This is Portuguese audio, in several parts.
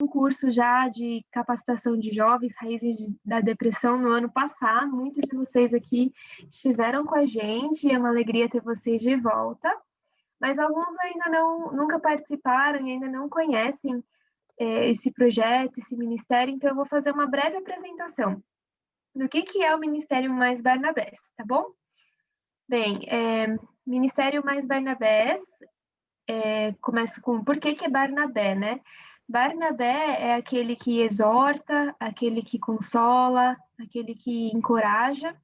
um curso já de capacitação de jovens, raízes da depressão, no ano passado. Muitos de vocês aqui estiveram com a gente, e é uma alegria ter vocês de volta. Mas alguns ainda nunca participaram e ainda não conhecem esse projeto, esse ministério, então eu vou fazer uma breve apresentação do que é o Ministério Mais Barnabés, tá bom? Bem, Ministério Mais Barnabés começa com por que é Barnabé, né? Barnabé é aquele que exorta, aquele que consola, aquele que encoraja,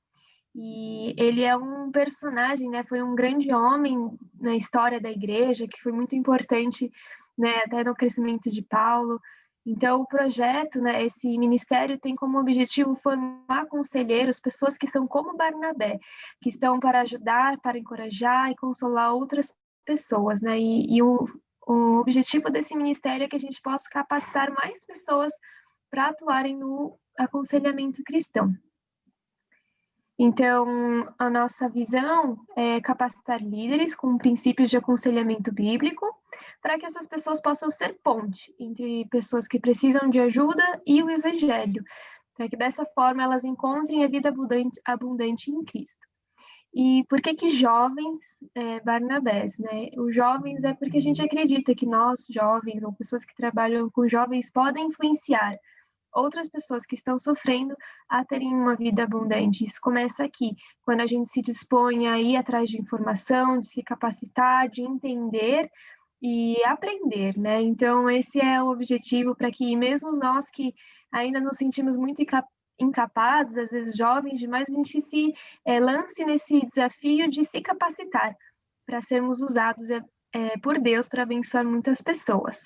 e ele é um personagem, né? Foi um grande homem na história da igreja, que foi muito importante, né? Até no crescimento de Paulo. Então, o projeto, né? Esse ministério tem como objetivo formar conselheiros, pessoas que são como Barnabé, que estão para ajudar, para encorajar e consolar outras pessoas, né? E o objetivo desse ministério é que a gente possa capacitar mais pessoas para atuarem no aconselhamento cristão. Então, a nossa visão é capacitar líderes com princípios de aconselhamento bíblico, para que essas pessoas possam ser ponte entre pessoas que precisam de ajuda e o Evangelho, para que dessa forma elas encontrem a vida abundante em Cristo. E por que jovens Barnabés, né? Os jovens é porque a gente acredita que nós, jovens, ou pessoas que trabalham com jovens, podem influenciar outras pessoas que estão sofrendo a terem uma vida abundante. Isso começa aqui, quando a gente se dispõe a ir atrás de informação, de se capacitar, de entender e aprender, né? Então, esse é o objetivo, para que mesmo nós que ainda nos sentimos muito incapazes, às vezes jovens demais, a gente se lance nesse desafio de se capacitar para sermos usados por Deus para abençoar muitas pessoas.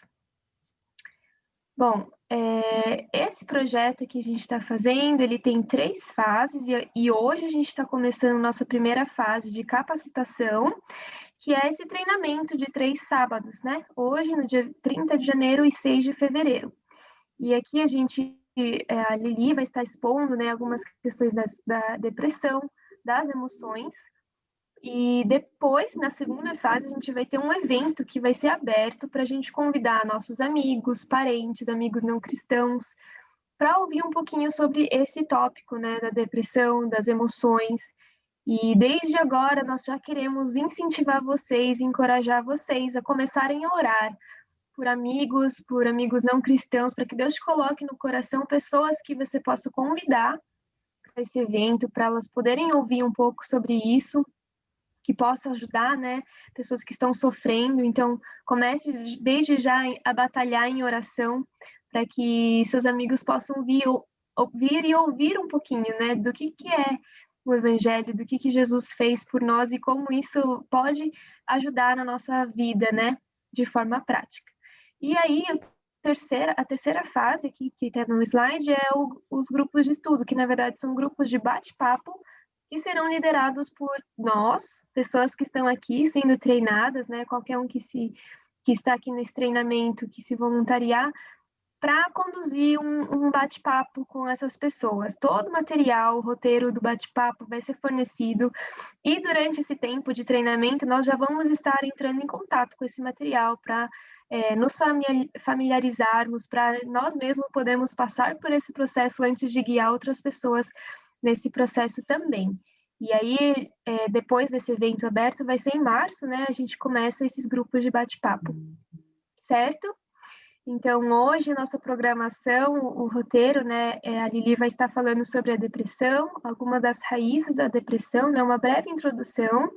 Bom, esse projeto que a gente está fazendo, ele tem 3 fases, e hoje a gente está começando nossa primeira fase de capacitação, que é esse treinamento de 3 sábados, né? Hoje, no dia 30 de janeiro e 6 de fevereiro. E aqui a Lili vai estar expondo, né, algumas questões da depressão, das emoções. E depois, na segunda fase, a gente vai ter um evento que vai ser aberto para a gente convidar nossos amigos, parentes, amigos não cristãos, para ouvir um pouquinho sobre esse tópico, né, da depressão, das emoções. E desde agora nós já queremos incentivar vocês, encorajar vocês a começarem a orar por amigos não cristãos, para que Deus te coloque no coração pessoas que você possa convidar para esse evento, para elas poderem ouvir um pouco sobre isso, que possa ajudar, né, pessoas que estão sofrendo. Então, comece desde já a batalhar em oração, para que seus amigos possam ouvir e ouvir um pouquinho, né, do que é o Evangelho, do que Jesus fez por nós e como isso pode ajudar na nossa vida, né, de forma prática. E aí, a terceira fase aqui, que está no slide, é os grupos de estudo, que na verdade são grupos de bate-papo, que serão liderados por nós, pessoas que estão aqui sendo treinadas, né? Qualquer um que está aqui nesse treinamento, que se voluntariar, para conduzir um bate-papo com essas pessoas. Todo o material, o roteiro do bate-papo vai ser fornecido, e durante esse tempo de treinamento, nós já vamos estar entrando em contato com esse material para nos familiarizarmos, para nós mesmos podermos passar por esse processo antes de guiar outras pessoas nesse processo também. E aí, depois desse evento aberto, vai ser em março, né? A gente começa esses grupos de bate-papo, certo? Então, hoje, nossa programação, o roteiro, né? A Lili vai estar falando sobre a depressão, algumas das raízes da depressão, né? Uma breve introdução.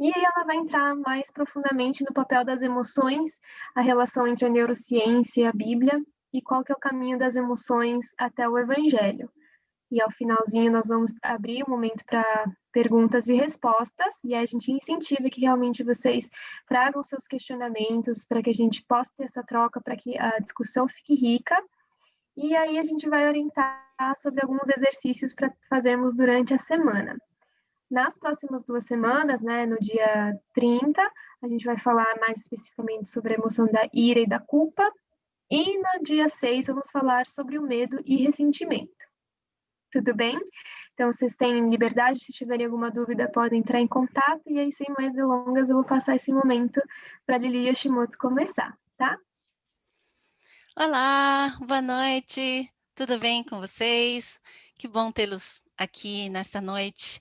E aí ela vai entrar mais profundamente no papel das emoções, a relação entre a neurociência e a Bíblia, e qual que é o caminho das emoções até o Evangelho. E ao finalzinho nós vamos abrir um momento para perguntas e respostas, e a gente incentiva que realmente vocês tragam seus questionamentos para que a gente possa ter essa troca, para que a discussão fique rica. E aí a gente vai orientar sobre alguns exercícios para fazermos durante a semana. Nas próximas 2 semanas, né, no dia 30, a gente vai falar mais especificamente sobre a emoção da ira e da culpa, e no dia 6 vamos falar sobre o medo e ressentimento. Tudo bem? Então, vocês têm liberdade, se tiverem alguma dúvida, podem entrar em contato, e aí, sem mais delongas, eu vou passar esse momento para a Lili Yoshimoto começar, tá? Olá, boa noite, tudo bem com vocês? Que bom tê-los aqui nesta noite.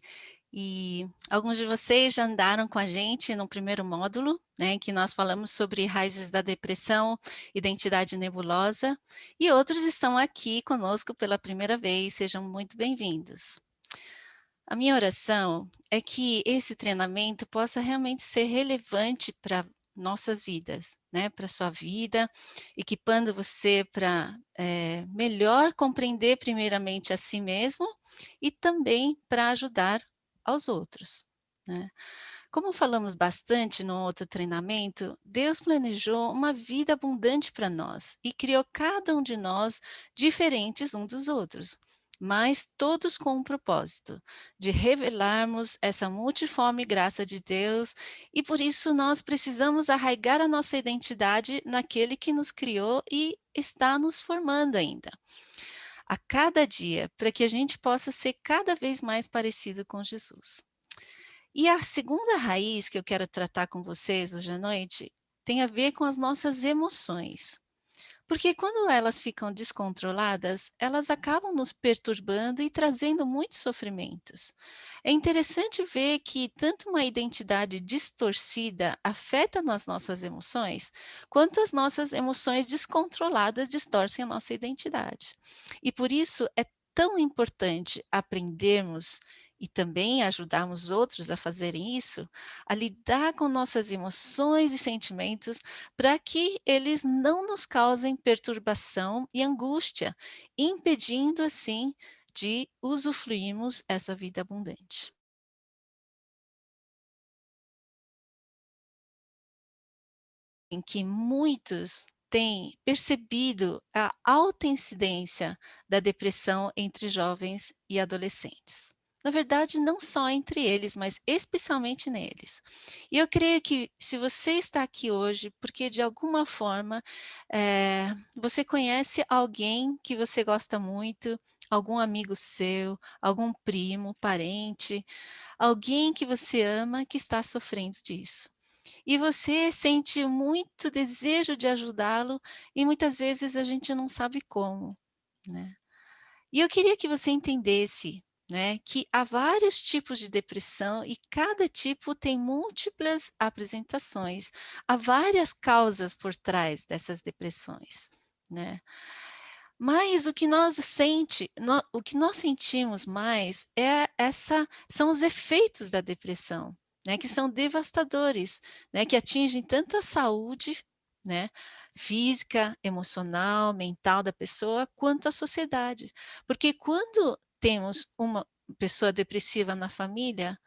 E alguns de vocês já andaram com a gente no primeiro módulo, né, em que nós falamos sobre raízes da depressão, identidade nebulosa, e outros estão aqui conosco pela primeira vez, sejam muito bem-vindos. A minha oração é que esse treinamento possa realmente ser relevante para nossas vidas, né, para sua vida, equipando você para, melhor compreender primeiramente a si mesmo e também para ajudar aos outros, né. Como falamos bastante no outro treinamento, Deus planejou uma vida abundante para nós e criou cada um de nós diferentes um dos outros, mas todos com um propósito, de revelarmos essa multiforme graça de Deus, e por isso nós precisamos arraigar a nossa identidade naquele que nos criou e está nos formando ainda, a cada dia, para que a gente possa ser cada vez mais parecido com Jesus. E a segunda raiz que eu quero tratar com vocês hoje à noite tem a ver com as nossas emoções. Porque quando elas ficam descontroladas, elas acabam nos perturbando e trazendo muitos sofrimentos. É interessante ver que tanto uma identidade distorcida afeta nas nossas emoções, quanto as nossas emoções descontroladas distorcem a nossa identidade. E por isso é tão importante aprendermos e também ajudarmos outros a fazerem isso, a lidar com nossas emoções e sentimentos para que eles não nos causem perturbação e angústia, impedindo assim de usufruirmos essa vida abundante. Em que muitos têm percebido a alta incidência da depressão entre jovens e adolescentes. Na verdade, não só entre eles, mas especialmente neles. E eu creio que se você está aqui hoje, porque de alguma forma você conhece alguém que você gosta muito, algum amigo seu, algum primo, parente, alguém que você ama que está sofrendo disso. E você sente muito desejo de ajudá-lo e muitas vezes a gente não sabe como, né. E eu queria que você entendesse, né, que há vários tipos de depressão e cada tipo tem múltiplas apresentações. Há várias causas por trás dessas depressões, né. Mas o que nós sentimos mais são os efeitos da depressão, né, que são devastadores, né, que atingem tanto a saúde, né, física, emocional, mental da pessoa, quanto a sociedade. Porque quando temos uma pessoa depressiva na família,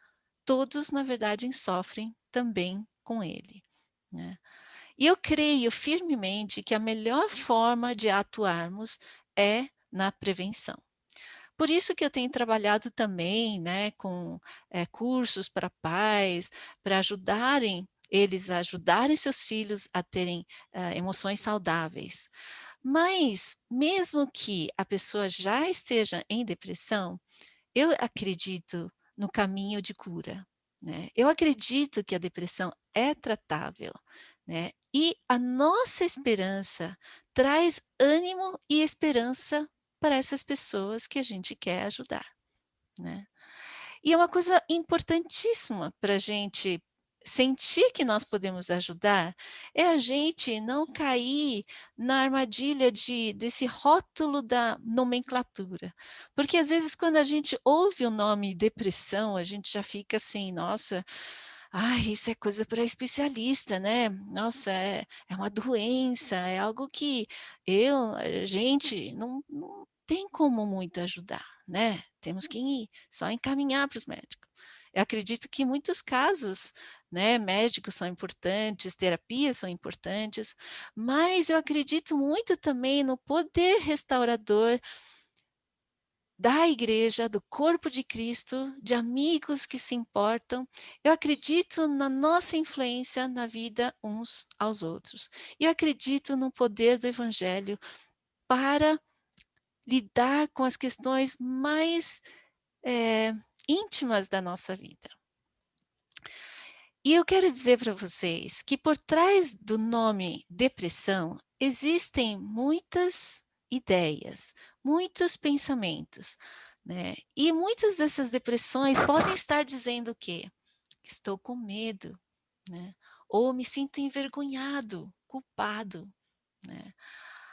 todos, na verdade, sofrem também com ele, né. E eu creio firmemente que a melhor forma de atuarmos é na prevenção. Por isso que eu tenho trabalhado também, né, com cursos para pais, para ajudarem eles a ajudarem seus filhos a terem emoções saudáveis. Mas, mesmo que a pessoa já esteja em depressão, eu acredito no caminho de cura, né. Eu acredito que a depressão é tratável, né, e a nossa esperança traz ânimo e esperança para essas pessoas que a gente quer ajudar, né. E é uma coisa importantíssima para a gente sentir que nós podemos ajudar, é a gente não cair na armadilha desse rótulo da nomenclatura. Porque às vezes quando a gente ouve o nome depressão, a gente já fica assim: "Nossa, ai, isso é coisa para especialista, né. Nossa, é uma doença, é algo que a gente não tem como muito ajudar, né, temos que só encaminhar para os médicos". Eu acredito que em muitos casos, né, médicos são importantes, terapias são importantes, mas eu acredito muito também no poder restaurador da igreja, do corpo de Cristo, de amigos que se importam. Eu acredito na nossa influência na vida uns aos outros. Eu acredito no poder do evangelho para lidar com as questões mais, eh, íntimas da nossa vida. E eu quero dizer para vocês que por trás do nome depressão existem muitas ideias, muitos pensamentos, né? E muitas dessas depressões podem estar dizendo o quê? Que estou com medo, né? Ou me sinto envergonhado, culpado, né?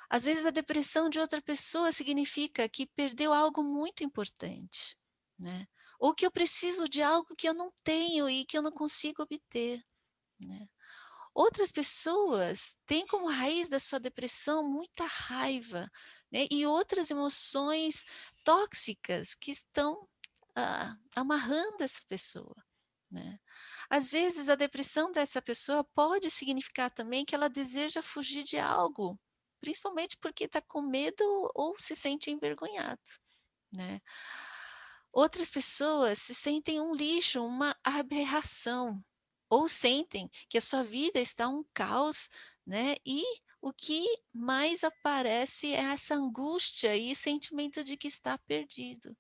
Às vezes a depressão de outra pessoa significa que perdeu algo muito importante, né? Ou que eu preciso de algo que eu não tenho e que eu não consigo obter, né? Outras pessoas têm como raiz da sua depressão muita raiva, né? E outras emoções tóxicas que estão amarrando essa pessoa, né? Às vezes a depressão dessa pessoa pode significar também que ela deseja fugir de algo, principalmente porque está com medo ou se sente envergonhado, né? Outras pessoas se sentem um lixo, uma aberração, ou sentem que a sua vida está um caos, né? E o que mais aparece é essa angústia e sentimento de que está perdido.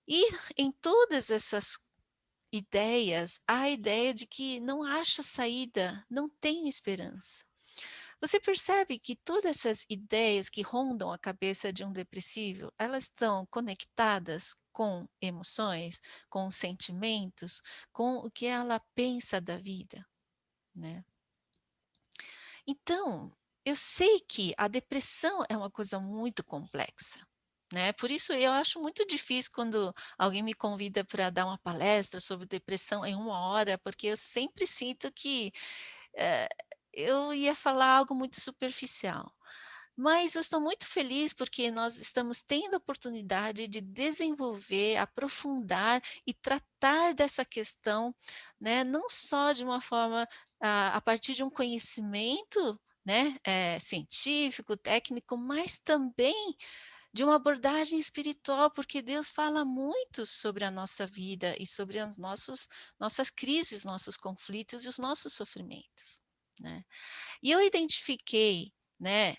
E em todas essas ideias, há a ideia de que não acha saída, não tem esperança. Você percebe que todas essas ideias que rondam a cabeça de um depressivo, elas estão conectadas com emoções, com sentimentos, com o que ela pensa da vida, né? Então, eu sei que a depressão é uma coisa muito complexa, né? Por isso eu acho muito difícil quando alguém me convida para dar uma palestra sobre depressão em 1 hora, porque eu sempre sinto que eh, eu ia falar algo muito superficial. Mas eu estou muito feliz porque nós estamos tendo a oportunidade de desenvolver, aprofundar e tratar dessa questão, né, não só de uma forma a partir de um conhecimento, né, científico, técnico, mas também de uma abordagem espiritual, porque Deus fala muito sobre a nossa vida e sobre as nossas crises, nossos conflitos e os nossos sofrimentos, né? E eu identifiquei, né,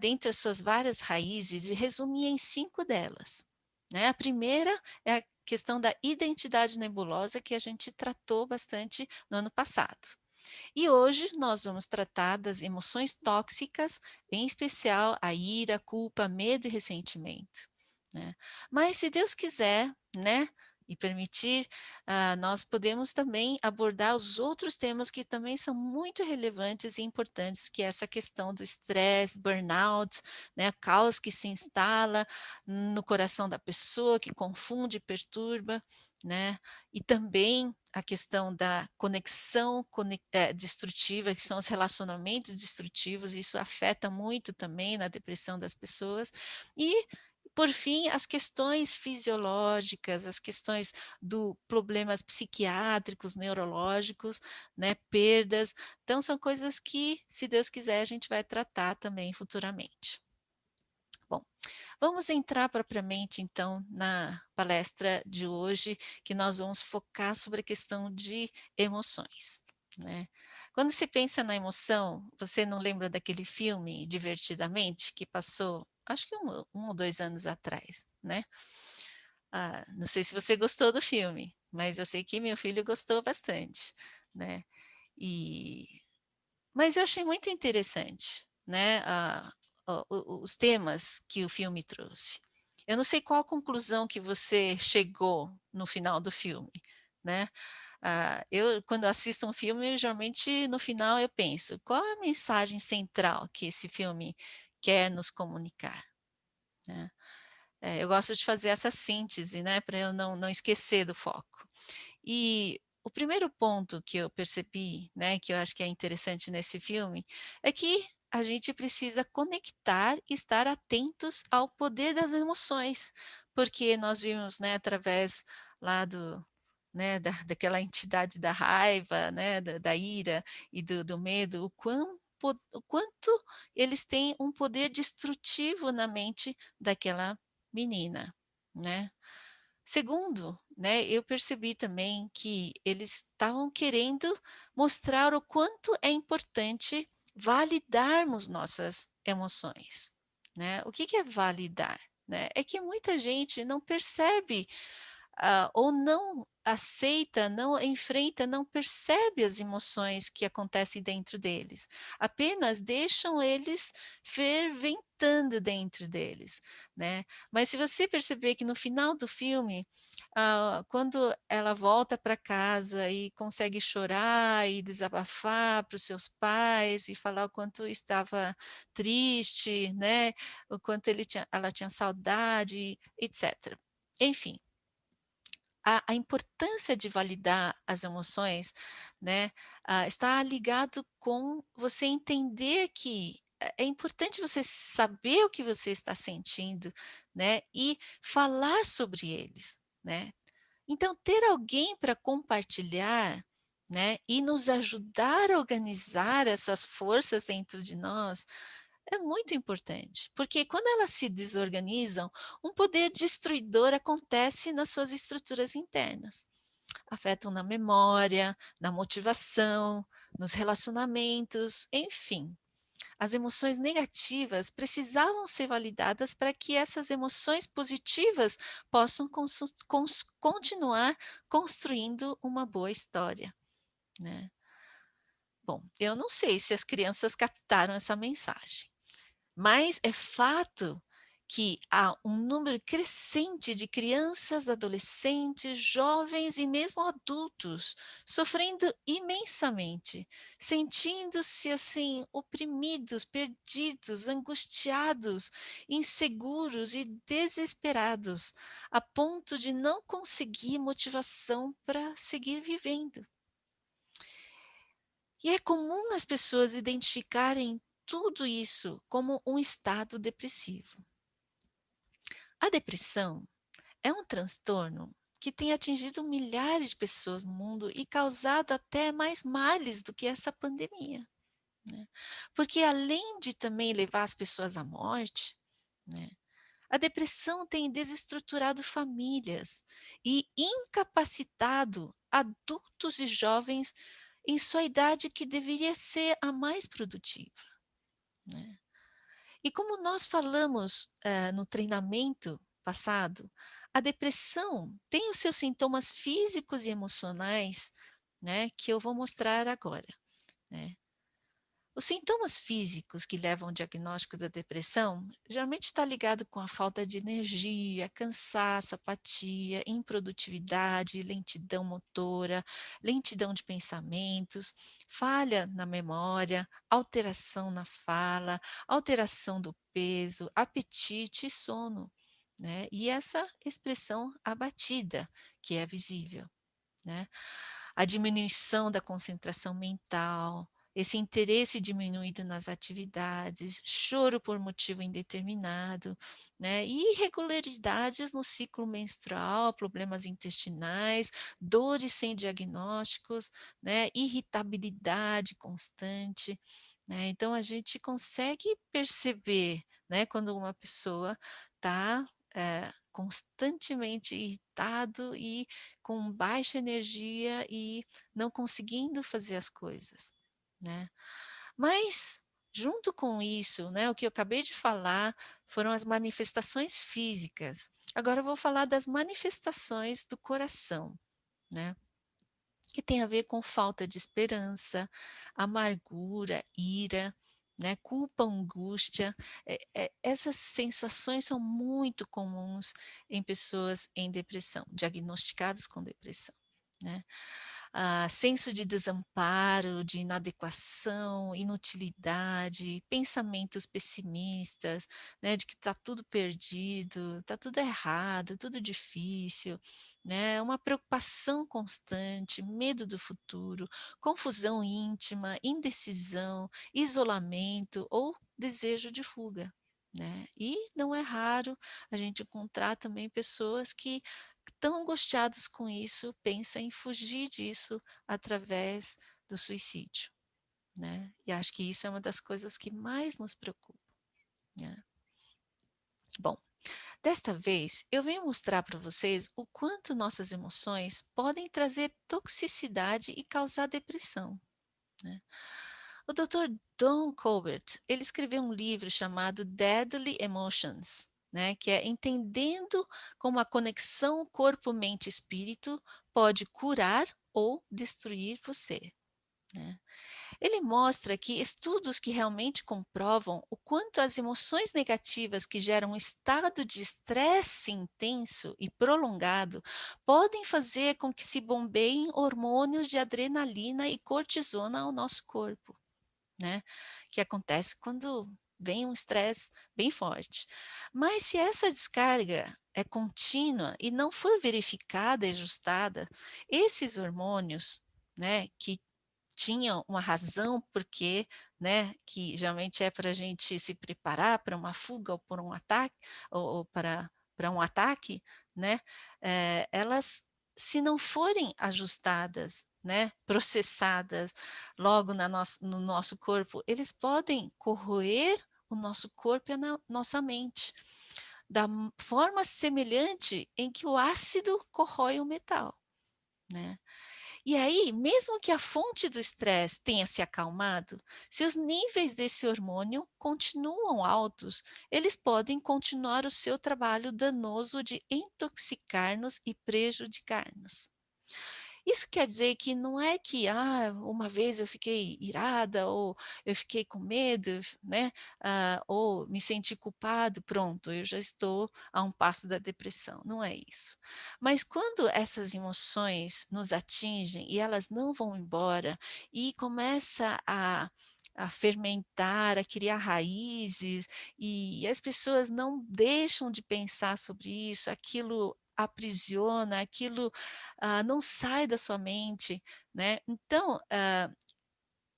dentre as suas várias raízes, e resumi em 5 delas, né. A primeira é a questão da identidade nebulosa, que a gente tratou bastante no ano passado. E hoje nós vamos tratar das emoções tóxicas, em especial a ira, culpa, medo e ressentimento, né. Mas se Deus quiser, né, e permitir, nós podemos também abordar os outros temas que também são muito relevantes e importantes, que é essa questão do estresse, burnout, né, caos que se instala no coração da pessoa, que confunde e perturba, né, e também a questão da conexão destrutiva, que são os relacionamentos destrutivos, isso afeta muito também na depressão das pessoas. E, por fim, as questões fisiológicas, as questões do problemas psiquiátricos, neurológicos, né, perdas. Então, são coisas que, se Deus quiser, a gente vai tratar também futuramente. Bom, vamos entrar propriamente, então, na palestra de hoje, que nós vamos focar sobre a questão de emoções, né. Quando se pensa na emoção, você não lembra daquele filme Divertidamente, que passou, acho que 1 ou 2 anos atrás, né. Não sei se você gostou do filme, mas eu sei que meu filho gostou bastante, né. E mas eu achei muito interessante, né, os temas que o filme trouxe. Eu não sei qual a conclusão que você chegou no final do filme, né. Eu quando assisto um filme, geralmente no final eu penso: "Qual é a mensagem central que esse filme quer nos comunicar?", né. Eu gosto de fazer essa síntese, né, para eu não esquecer do foco. E o primeiro ponto que eu percebi, né, que eu acho que é interessante nesse filme, é que a gente precisa conectar e estar atentos ao poder das emoções, porque nós vimos, né, através lá daquela entidade da raiva, né, da ira e do medo, o quanto eles têm um poder destrutivo na mente daquela menina, né. Segundo, né, eu percebi também que eles estavam querendo mostrar o quanto é importante validarmos nossas emoções, né. O que que é validar, né? É que muita gente não percebe, ou não, aceita, não enfrenta, não percebe as emoções que acontecem dentro deles, apenas deixam eles ferventando dentro deles, né. Mas se você perceber que no final do filme, quando ela volta para casa e consegue chorar e desabafar para os seus pais e falar o quanto estava triste, né, o quanto ela tinha saudade, etc. Enfim, a importância de validar as emoções, né, está ligado com você entender que é importante você saber o que você está sentindo, né, e falar sobre eles, né. Então ter alguém para compartilhar, né, e nos ajudar a organizar essas forças dentro de nós, é muito importante, porque quando elas se desorganizam, um poder destruidor acontece nas suas estruturas internas. Afetam na memória, na motivação, nos relacionamentos, enfim. As emoções negativas precisavam ser validadas para que essas emoções positivas possam continuar construindo uma boa história, né. Bom, eu não sei se as crianças captaram essa mensagem. Mas é fato que há um número crescente de crianças, adolescentes, jovens e mesmo adultos sofrendo imensamente, sentindo-se assim oprimidos, perdidos, angustiados, inseguros e desesperados, a ponto de não conseguir motivação para seguir vivendo. E é comum as pessoas identificarem tudo isso como um estado depressivo. A depressão é um transtorno que tem atingido milhares de pessoas no mundo e causado até mais males do que essa pandemia, né? Porque além de também levar as pessoas à morte, né, a depressão tem desestruturado famílias e incapacitado adultos e jovens em sua idade que deveria ser a mais produtiva, né? E como nós falamos, no treinamento passado, a depressão tem os seus sintomas físicos e emocionais, né, que eu vou mostrar agora, né. Os sintomas físicos que levam ao diagnóstico da depressão geralmente está ligado com a falta de energia, cansaço, apatia, improdutividade, lentidão motora, lentidão de pensamentos, falha na memória, alteração na fala, alteração do peso, apetite e sono, né? E essa expressão abatida que é visível, né? A diminuição da concentração mental, esse interesse diminuído nas atividades, choro por motivo indeterminado, né, e irregularidades no ciclo menstrual, problemas intestinais, dores sem diagnósticos, né, irritabilidade constante, né. Então a gente consegue perceber, né, quando uma pessoa está constantemente irritado e com baixa energia e não conseguindo fazer as coisas, né. Mas, junto com isso, né, o que eu acabei de falar foram as manifestações físicas. Agora eu vou falar das manifestações do coração, né, que tem a ver com falta de esperança, amargura, ira, né, culpa, angústia. Essas sensações são muito comuns em pessoas em depressão, diagnosticadas com depressão, né. Senso de desamparo, de inadequação, inutilidade, pensamentos pessimistas, né, de que está tudo perdido, está tudo errado, tudo difícil, né, uma preocupação constante, medo do futuro, confusão íntima, indecisão, isolamento ou desejo de fuga, né. E não é raro a gente encontrar também pessoas que tão angustiados com isso, pensa em fugir disso através do suicídio, né. E acho que isso é uma das coisas que mais nos preocupa, né. Bom, desta vez eu venho mostrar para vocês o quanto nossas emoções podem trazer toxicidade e causar depressão, né. O Dr. Don Colbert, ele escreveu um livro chamado Deadly Emotions, né, que é entendendo como a conexão corpo-mente-espírito pode curar ou destruir você, né. Ele mostra que estudos que realmente comprovam o quanto as emoções negativas que geram um estado de estresse intenso e prolongado podem fazer com que se bombeiem hormônios de adrenalina e cortisona ao nosso corpo, né? Que acontece quando vem um estresse bem forte. Mas se essa descarga é contínua e não for verificada e ajustada, esses hormônios, né, que tinham uma razão porque, né, que geralmente é para a gente se preparar para uma fuga ou por um ataque, ou para um ataque, né, elas, se não forem ajustadas, né, processadas logo no nosso corpo, eles podem corroer o nosso corpo e a nossa mente, da forma semelhante em que o ácido corrói o metal, né. E aí, mesmo que a fonte do estresse tenha se acalmado, se os níveis desse hormônio continuam altos, eles podem continuar o seu trabalho danoso de intoxicar-nos e prejudicar-nos. Isso quer dizer que não é que, uma vez eu fiquei irada, ou eu fiquei com medo, né, ou me senti culpado, pronto, eu já estou a um passo da depressão, não é isso. Mas quando essas emoções nos atingem e elas não vão embora e começa a fermentar, a criar raízes, e as pessoas não deixam de pensar sobre isso, aquilo aprisiona, aquilo não sai da sua mente, né. Então,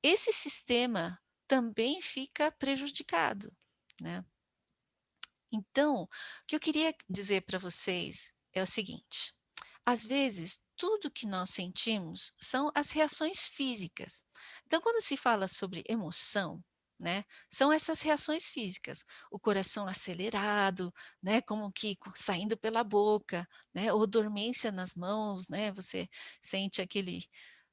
esse sistema também fica prejudicado, né. Então, o que eu queria dizer para vocês é o seguinte: às vezes, tudo que nós sentimos são as reações físicas. Então, quando se fala sobre emoção, né, são essas reações físicas, o coração acelerado, né, como que saindo pela boca, né, ou dormência nas mãos, né, você sente aquele,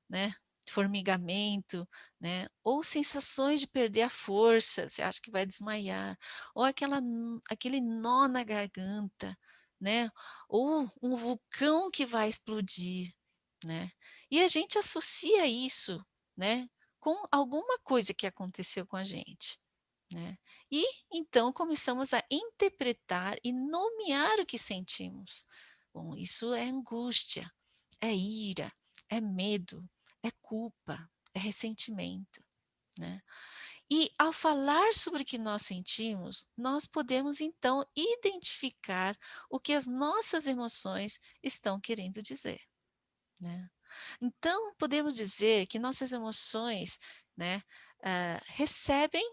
né, formigamento, né, ou sensações de perder a força, você acha que vai desmaiar, ou aquele nó na garganta, né, ou um vulcão que vai explodir, né. E a gente associa isso, né, com alguma coisa que aconteceu com a gente, né. E então começamos a interpretar e nomear o que sentimos. Bom, isso é angústia, é ira, é medo, é culpa, é ressentimento, né. E ao falar sobre o que nós sentimos, nós podemos então identificar o que as nossas emoções estão querendo dizer, né. Então podemos dizer que nossas emoções, né, recebem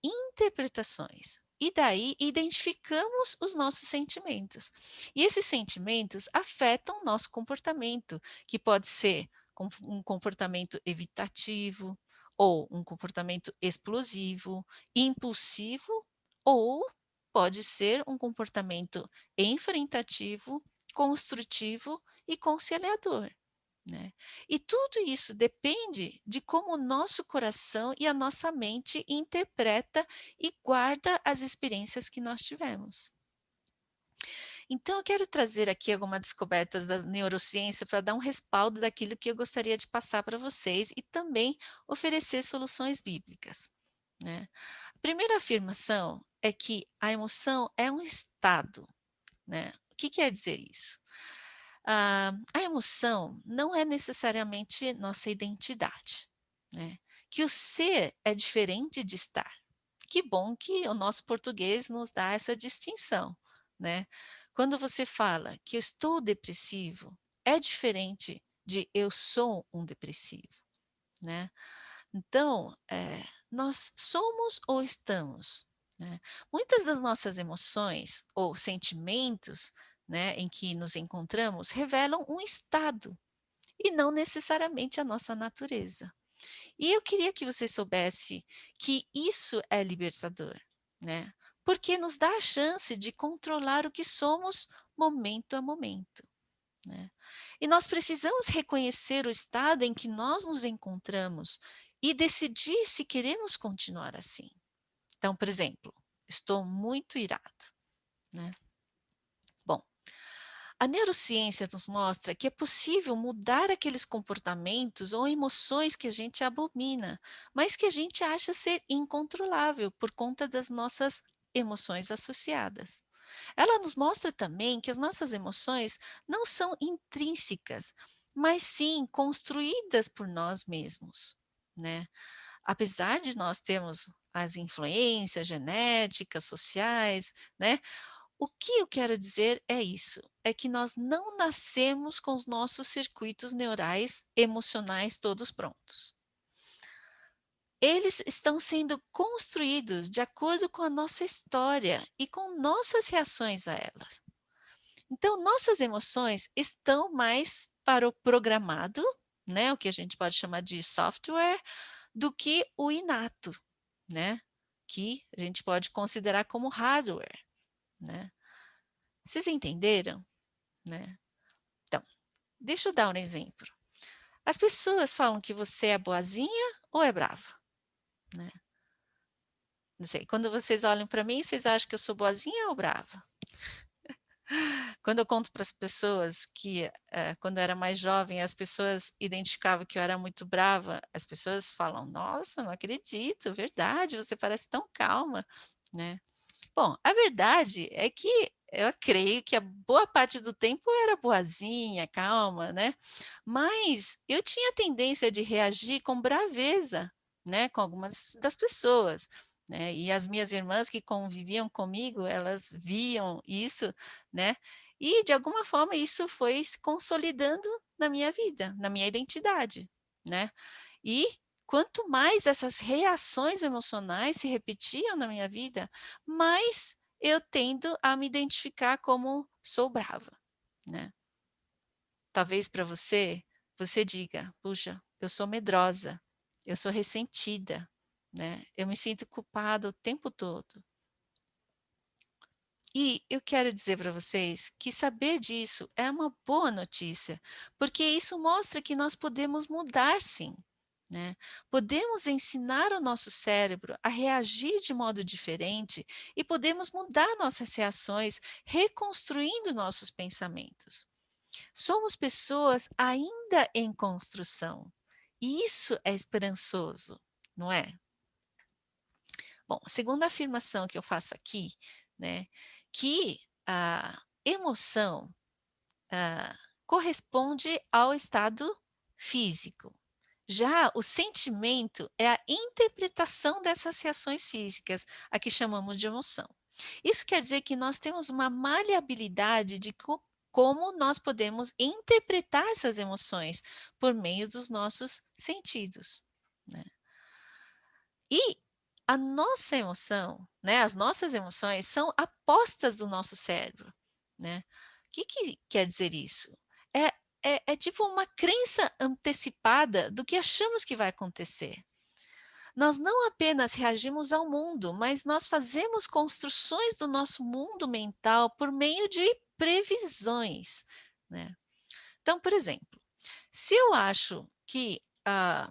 interpretações. E daí identificamos os nossos sentimentos. E esses sentimentos afetam o nosso comportamento, que pode ser um comportamento evitativo, ou um comportamento explosivo, impulsivo, ou pode ser um comportamento enfrentativo, construtivo e conciliador, né. E tudo isso depende de como o nosso coração e a nossa mente interpreta e guarda as experiências que nós tivemos. Então eu quero trazer aqui algumas descobertas da neurociência para dar um respaldo daquilo que eu gostaria de passar para vocês e também oferecer soluções bíblicas, né. A primeira afirmação é que a emoção é um estado, né. O que quer dizer isso? A emoção não é necessariamente nossa identidade, né? Que o ser é diferente de estar. Que bom que o nosso português nos dá essa distinção, né? Quando você fala que eu estou depressivo, é diferente de eu sou um depressivo, né? Então, nós somos ou estamos, né? Muitas das nossas emoções ou sentimentos, né, em que nos encontramos revelam um estado e não necessariamente a nossa natureza. E eu queria que você soubesse que isso é libertador, né? Porque nos dá a chance de controlar o que somos momento a momento, né? E nós precisamos reconhecer o estado em que nós nos encontramos e decidir se queremos continuar assim. Então, por exemplo, estou muito irado. né? Bom, a neurociência nos mostra que é possível mudar aqueles comportamentos ou emoções que a gente abomina, mas que a gente acha ser incontrolável por conta das nossas emoções associadas. Ela nos mostra também que as nossas emoções não são intrínsecas, mas sim construídas por nós mesmos, né? Apesar de nós termos as influências genéticas, sociais, né? O que eu quero dizer é isso, é que nós não nascemos com os nossos circuitos neurais emocionais todos prontos. Eles estão sendo construídos de acordo com a nossa história e com nossas reações a elas. Então, nossas emoções estão mais para o programado, né, o que a gente pode chamar de software, do que o inato, né, que a gente pode considerar como hardware, né. Vocês entenderam? Né? Então, deixa eu dar um exemplo. As pessoas falam que você é boazinha ou é brava, né? Não sei, quando vocês olham para mim, vocês acham que eu sou boazinha ou brava? Quando eu conto para as pessoas que, quando eu era mais jovem, as pessoas identificavam que eu era muito brava, as pessoas falam: "Nossa, não acredito, verdade, você parece tão calma", né. Bom, a verdade é que eu creio que a boa parte do tempo eu era boazinha, calma, né, mas eu tinha tendência de reagir com braveza, né, com algumas das pessoas, né, e as minhas irmãs que conviviam comigo, elas viam isso, né, e de alguma forma isso foi se consolidando na minha vida, na minha identidade, né. E quanto mais essas reações emocionais se repetiam na minha vida, mais eu tendo a me identificar como sou brava, né. Talvez para você, você diga: "Puxa, eu sou medrosa, eu sou ressentida, né, eu me sinto culpada o tempo todo". E eu quero dizer para vocês que saber disso é uma boa notícia, porque isso mostra que nós podemos mudar sim, né? Podemos ensinar o nosso cérebro a reagir de modo diferente e podemos mudar nossas reações, reconstruindo nossos pensamentos. Somos pessoas ainda em construção. E isso é esperançoso, não é? Bom, a segunda afirmação que eu faço aqui, né, que a emoção, corresponde ao estado físico. Já o sentimento é a interpretação dessas reações físicas, a que chamamos de emoção. Isso quer dizer que nós temos uma maleabilidade de como nós podemos interpretar essas emoções por meio dos nossos sentidos, né? E a nossa emoção, né, as nossas emoções são apostas do nosso cérebro, né. O que que quer dizer isso? É é tipo uma crença antecipada do que achamos que vai acontecer. Nós não apenas reagimos ao mundo, mas nós fazemos construções do nosso mundo mental por meio de previsões, né. Então, por exemplo, se eu acho que, eh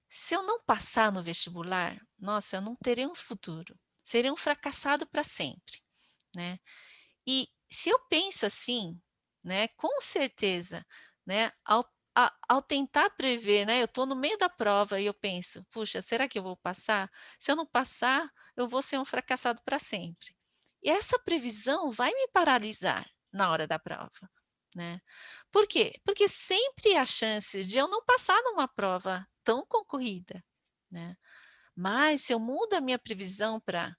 se eu não passar no vestibular, nossa, eu não terei um futuro, serei um fracassado para sempre, né. E se eu penso assim, né, com certeza, né, ao tentar prever, né, eu estou no meio da prova e eu penso: "Puxa, será que eu vou passar? Se eu não passar, eu vou ser um fracassado para sempre". E essa previsão vai me paralisar na hora da prova, né. Por quê? Porque sempre há chance de eu não passar numa prova tão concorrida, né. Mas se eu mudo a minha previsão para: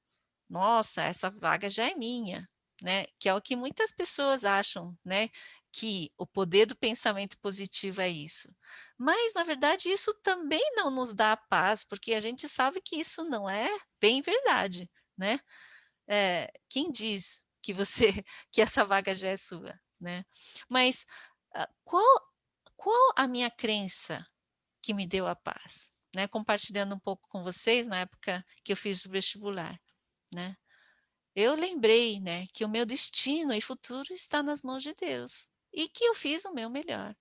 "Nossa, essa vaga já é minha", né, que é o que muitas pessoas acham, né, que o poder do pensamento positivo é isso. Mas, na verdade, isso também não nos dá a paz, porque a gente sabe que isso não é bem verdade, né. Quem diz que você que essa vaga já é sua, né. Mas, qual a minha crença que me deu a paz, né, compartilhando um pouco com vocês na época que eu fiz o vestibular, né. Eu lembrei, né, que o meu destino e futuro está nas mãos de Deus, e que eu fiz o meu melhor,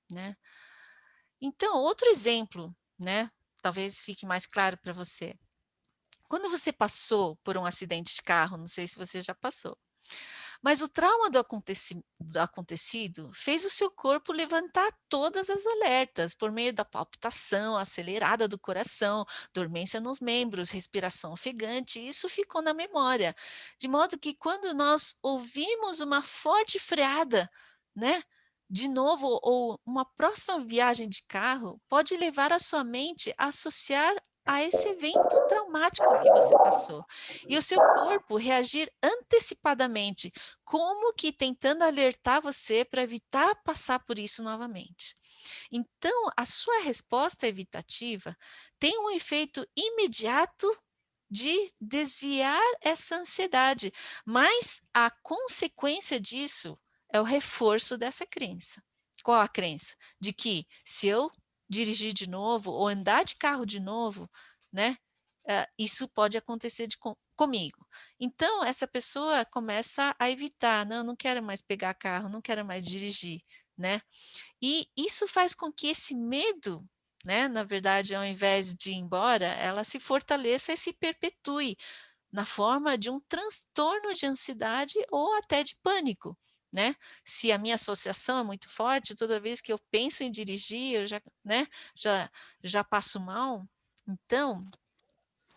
né. Então, outro exemplo, né, talvez fique mais claro para você. Quando você passou por um acidente de carro, não sei se você já passou, mas o trauma do acontecido fez o seu corpo levantar todas as alertas por meio da palpitação acelerada do coração, dormência nos membros, respiração ofegante, e isso ficou na memória. De modo que quando nós ouvimos uma forte freada, né? De novo, ou uma próxima viagem de carro, pode levar a sua mente a associar a esse evento traumático que você passou. E o seu corpo reagir antecipadamente, como que tentando alertar você para evitar passar por isso novamente. Então, a sua resposta evitativa tem um efeito imediato de desviar essa ansiedade, mas a consequência disso é o reforço dessa crença. Qual a crença? De que se eu dirigir de novo ou andar de carro de novo, né, isso pode acontecer comigo. Então, essa pessoa começa a evitar, não, não quero mais pegar carro, não quero mais dirigir, né? E isso faz com que esse medo, né, na verdade, ao invés de ir embora, ela se fortaleça e se perpetue na forma de um transtorno de ansiedade ou até de pânico, né? Se a minha associação é muito forte, toda vez que eu penso em dirigir, eu já, né, já passo mal. Então,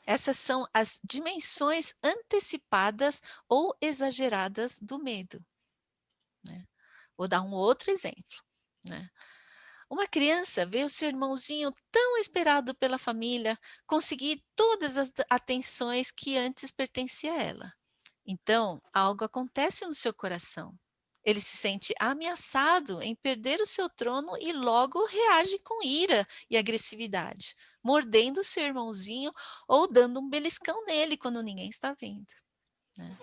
essas são as dimensões antecipadas ou exageradas do medo, né? Vou dar um outro exemplo, né? Uma criança vê o seu irmãozinho tão esperado pela família conseguir todas as atenções que antes pertenciam a ela. Então, algo acontece no seu coração. Ele se sente ameaçado em perder o seu trono e logo reage com ira e agressividade, mordendo o seu irmãozinho ou dando um beliscão nele quando ninguém está vendo, né?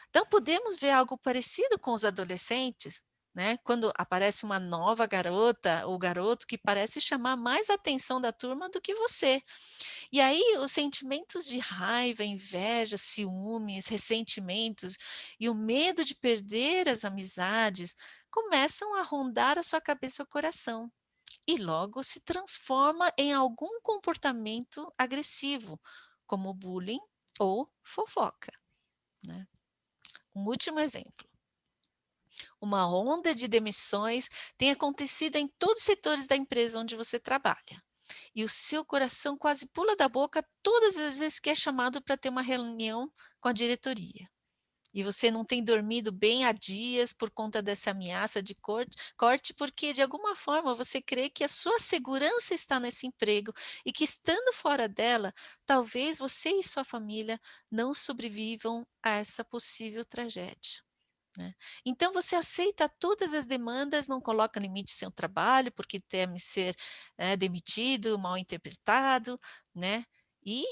Então, podemos ver algo parecido com os adolescentes, né? Quando aparece uma nova garota ou garoto que parece chamar mais atenção da turma do que você. E aí, os sentimentos de raiva, inveja, ciúmes, ressentimentos e o medo de perder as amizades começam a rondar a sua cabeça e o coração. E logo se transforma em algum comportamento agressivo, como bullying ou fofoca, né? Um último exemplo. Uma onda de demissões tem acontecido em todos os setores da empresa onde você trabalha. E o seu coração quase pula da boca todas as vezes que é chamado para ter uma reunião com a diretoria. E você não tem dormido bem há dias por conta dessa ameaça de corte, porque de alguma forma você crê que a sua segurança está nesse emprego e que estando fora dela, talvez você e sua família não sobrevivam a essa possível tragédia, né? Então você aceita todas as demandas, não coloca limite em seu trabalho, porque teme ser demitido, mal interpretado, né? E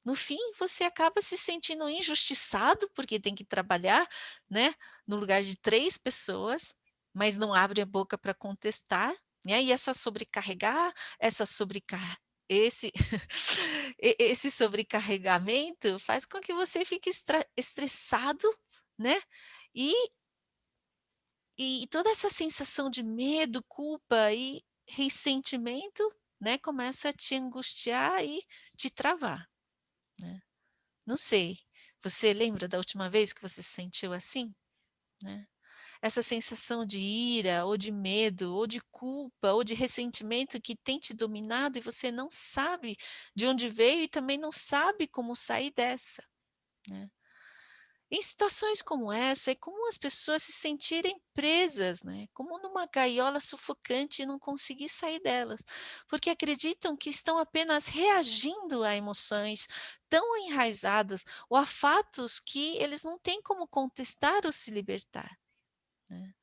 no fim você acaba se sentindo injustiçado, porque tem que trabalhar, né, no lugar de 3 pessoas, mas não abre a boca para contestar, né? E essa sobrecar esse esse sobrecarregamento faz com que você fique estressado, né? E toda essa sensação de medo, culpa e ressentimento, né, começa a te angustiar e te travar, né. Não sei, você lembra da última vez que você se sentiu assim, né? Essa sensação de ira, ou de medo, ou de culpa, ou de ressentimento que tem te dominado e você não sabe de onde veio e também não sabe como sair dessa, né? Em situações como essa, é comum as pessoas se sentirem presas, né? Como numa gaiola sufocante e não conseguir sair delas, porque acreditam que estão apenas reagindo a emoções tão enraizadas ou a fatos que eles não têm como contestar ou se libertar, né?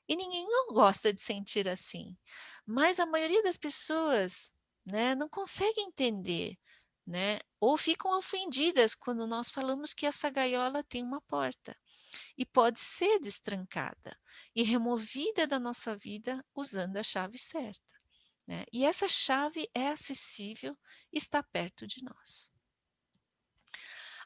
E ninguém não gosta de sentir assim, mas a maioria das pessoas, né, não consegue entender, né, ou ficam ofendidas quando nós falamos que essa gaiola tem uma porta e pode ser destrancada e removida da nossa vida usando a chave certa, né? E essa chave é acessível e está perto de nós.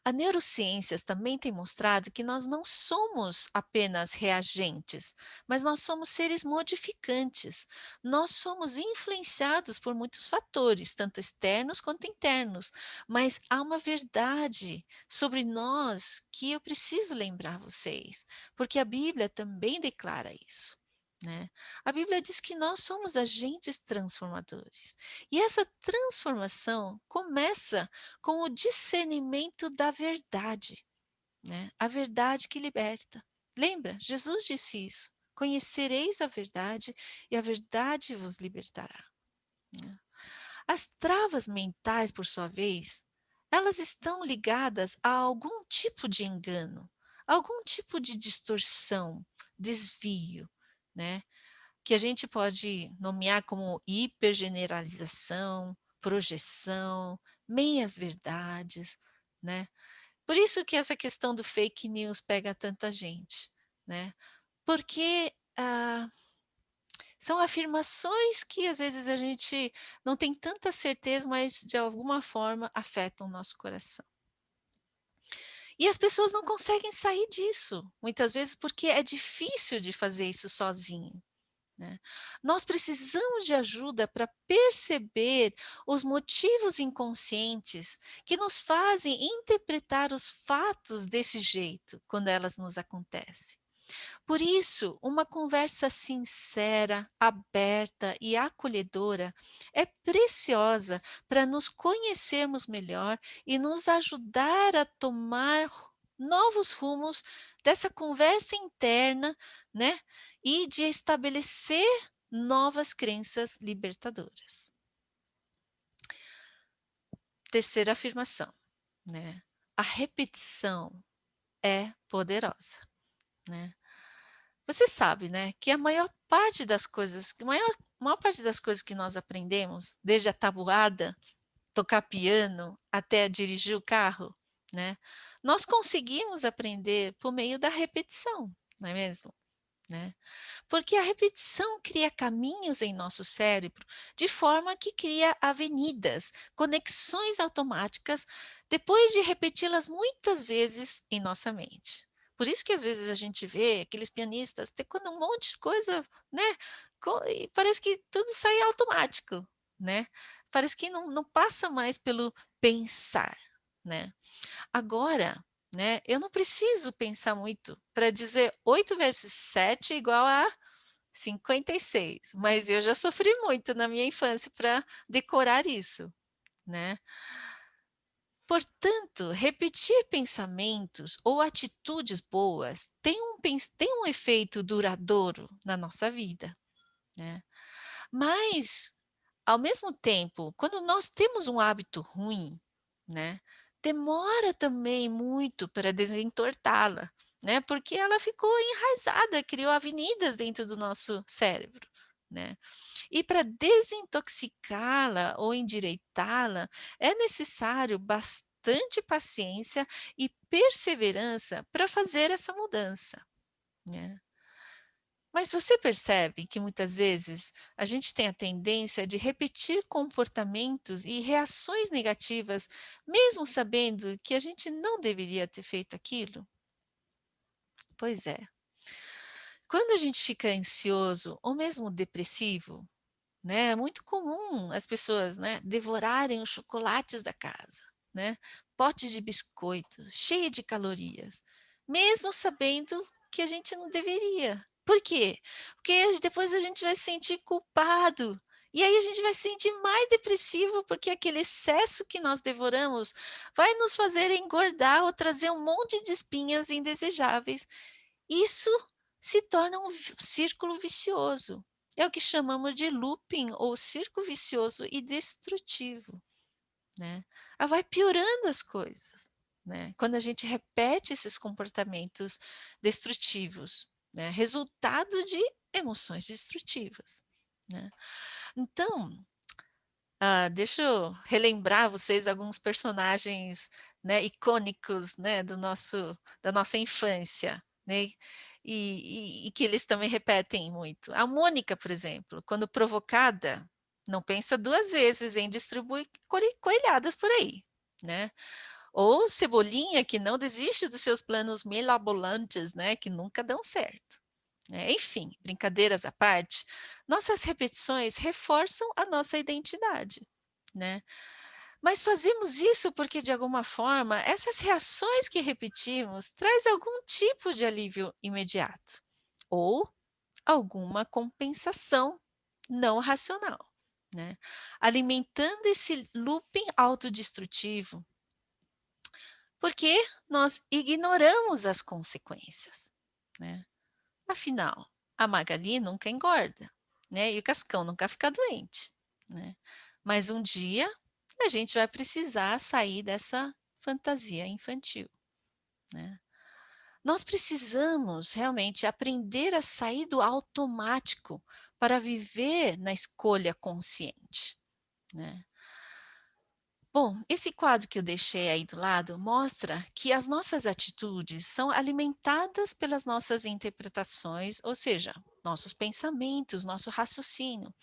A neurociências também tem mostrado que nós não somos apenas reagentes, mas nós somos seres modificantes. Nós somos influenciados por muitos fatores, tanto externos quanto internos, mas há uma verdade sobre nós que eu preciso lembrar vocês, porque a Bíblia também declara isso. Né? A Bíblia diz que nós somos agentes transformadores. E essa transformação começa com o discernimento da verdade, né? A verdade que liberta. Lembra? Jesus disse isso. Conhecereis a verdade e a verdade vos libertará. Né? As travas mentais, por sua vez, elas estão ligadas a algum tipo de engano, algum tipo de distorção, desvio, né? Que a gente pode nomear como hipergeneralização, projeção, meias-verdades, né? Por isso que essa questão do fake news pega tanta gente, né? Porque são afirmações que às vezes a gente não tem tanta certeza, mas de alguma forma afetam o nosso coração. E as pessoas não conseguem sair disso, muitas vezes porque é difícil de fazer isso sozinho. Né? Nós precisamos de ajuda para perceber os motivos inconscientes que nos fazem interpretar os fatos desse jeito quando elas nos acontecem. Por isso, uma conversa sincera, aberta e acolhedora é preciosa para nos conhecermos melhor e nos ajudar a tomar novos rumos dessa conversa interna, né? E de estabelecer novas crenças libertadoras. Terceira afirmação, né? A repetição é poderosa, né? Você sabe, né, que a maior parte das coisas, maior parte das coisas que nós aprendemos, desde a tabuada, tocar piano, até dirigir o carro, né, nós conseguimos aprender por meio da repetição, não é mesmo? Né? Porque a repetição cria caminhos em nosso cérebro, de forma que cria avenidas, conexões automáticas, depois de repeti-las muitas vezes em nossa mente. Por isso que às vezes a gente vê aqueles pianistas tocando um monte de coisa, né? E parece que tudo sai automático, né? Parece que não passa mais pelo pensar, né? Agora, né, eu não preciso pensar muito para dizer 8 vezes 7 é igual a 56, mas eu já sofri muito na minha infância para decorar isso, né? Portanto, repetir pensamentos ou atitudes boas tem um efeito duradouro na nossa vida, né? Mas, ao mesmo tempo, quando nós temos um hábito ruim, né, demora também muito para desentortá-la, né, porque ela ficou enraizada, criou avenidas dentro do nosso cérebro, né. E para desintoxicá-la ou endireitá-la, é necessário bastante paciência e perseverança para fazer essa mudança, né. Mas você percebe que muitas vezes a gente tem a tendência de repetir comportamentos e reações negativas, mesmo sabendo que a gente não deveria ter feito aquilo? Pois é. Quando a gente fica ansioso ou mesmo depressivo, né, é muito comum as pessoas, né, devorarem os chocolates da casa, né, potes de biscoito, cheio de calorias, mesmo sabendo que a gente não deveria. Por quê? Porque depois a gente vai se sentir culpado. E aí a gente vai se sentir mais depressivo, porque aquele excesso que nós devoramos vai nos fazer engordar ou trazer um monte de espinhas indesejáveis. Isso se torna um círculo vicioso. É o que chamamos de looping ou círculo vicioso e destrutivo, né? Vai piorando as coisas, né? Quando a gente repete esses comportamentos destrutivos, né? Resultado de emoções destrutivas, né? Então, deixa eu relembrar vocês alguns personagens, né, icônicos, né, da nossa infância, né, e que eles também repetem muito. A Mônica, por exemplo, quando provocada, não pensa 2 vezes em distribuir coelhadas por aí, né. Ou cebolinha que não desiste dos seus planos mirabolantes, né, que nunca dão certo. Enfim, brincadeiras à parte, nossas repetições reforçam a nossa identidade, né? Mas fazemos isso porque, de alguma forma, essas reações que repetimos traz algum tipo de alívio imediato ou alguma compensação não racional, né? Alimentando esse looping autodestrutivo, porque nós ignoramos as consequências, né? Afinal, a Magali nunca engorda, né? E o Cascão nunca fica doente, né? Mas um dia a gente vai precisar sair dessa fantasia infantil, né? Nós precisamos realmente aprender a sair do automático para viver na escolha consciente, né? Bom, esse quadro que eu deixei aí do lado mostra que as nossas atitudes são alimentadas pelas nossas interpretações, ou seja, nossos pensamentos, nosso raciocínio,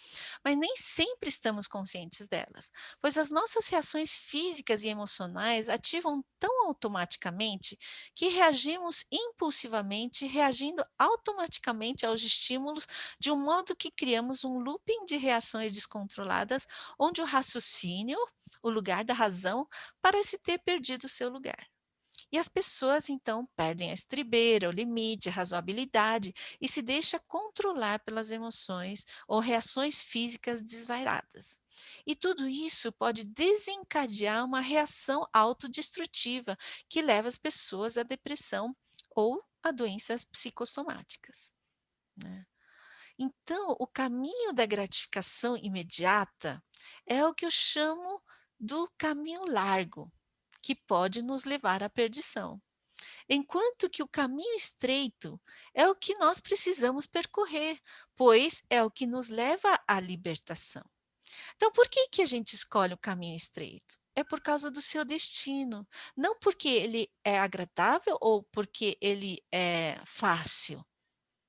mas nem sempre estamos conscientes delas, pois as nossas reações físicas e emocionais ativam tão automaticamente que reagimos impulsivamente, reagindo automaticamente aos estímulos, de um modo que criamos um looping de reações descontroladas, onde o raciocínio, o lugar da razão, parece ter perdido seu lugar. E as pessoas, então, perdem a estribeira, o limite, a razoabilidade e se deixa controlar pelas emoções ou reações físicas desvairadas. E tudo isso pode desencadear uma reação autodestrutiva que leva as pessoas à depressão ou a doenças psicossomáticas, né? Então, o caminho da gratificação imediata é o que eu chamo do caminho largo, que pode nos levar à perdição. Enquanto que o caminho estreito é o que nós precisamos percorrer, pois é o que nos leva à libertação. Então, por que que a gente escolhe o caminho estreito? É por causa do seu destino, não porque ele é agradável ou porque ele é fácil,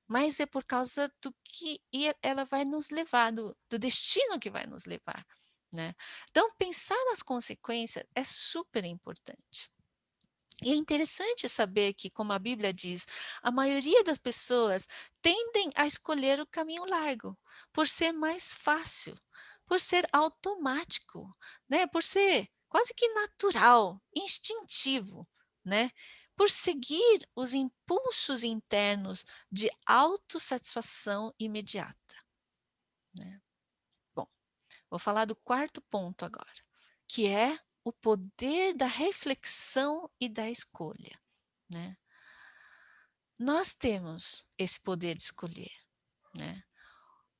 mas é por causa do que ela vai nos levar, do destino que vai nos levar, né? Então, pensar nas consequências é super importante. E é interessante saber que, como a Bíblia diz, a maioria das pessoas tendem a escolher o caminho largo, por ser mais fácil, por ser automático, né? Por ser quase que natural, instintivo, né? Por seguir os impulsos internos de autossatisfação imediata, né? Bom, vou falar do quarto ponto agora, que é o poder da reflexão e da escolha, né? Nós temos esse poder de escolher, né?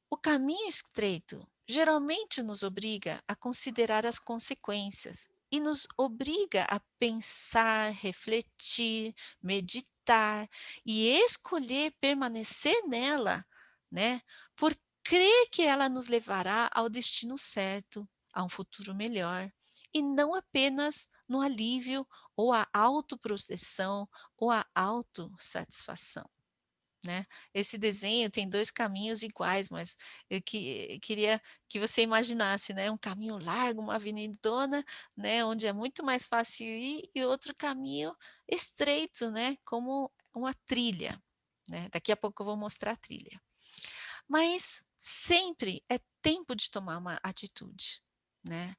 O caminho estreito geralmente nos obriga a considerar as consequências e nos obriga a pensar, refletir, meditar e escolher permanecer nela, né? Por crer que ela nos levará ao destino certo, a um futuro melhor, e não apenas no alívio ou a autoproteção ou a autossatisfação, né? Esse desenho tem dois caminhos iguais, mas queria que você imaginasse, né? Um caminho largo, uma avenidona, né? Onde é muito mais fácil ir, e outro caminho estreito, né? Como uma trilha, né? Daqui a pouco eu vou mostrar a trilha. Mas sempre é tempo de tomar uma atitude, né?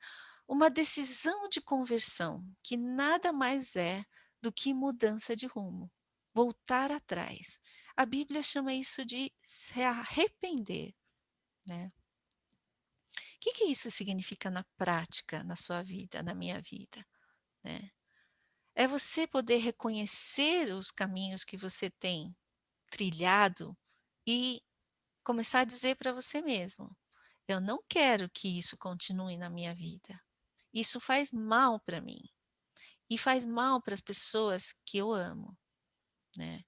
Uma decisão de conversão, que nada mais é do que mudança de rumo, voltar atrás. A Bíblia chama isso de se arrepender, né? O que que isso significa na prática, na sua vida, na minha vida, né? É você poder reconhecer os caminhos que você tem trilhado e começar a dizer para você mesmo: eu não quero que isso continue na minha vida. Isso faz mal para mim e faz mal para as pessoas que eu amo, né?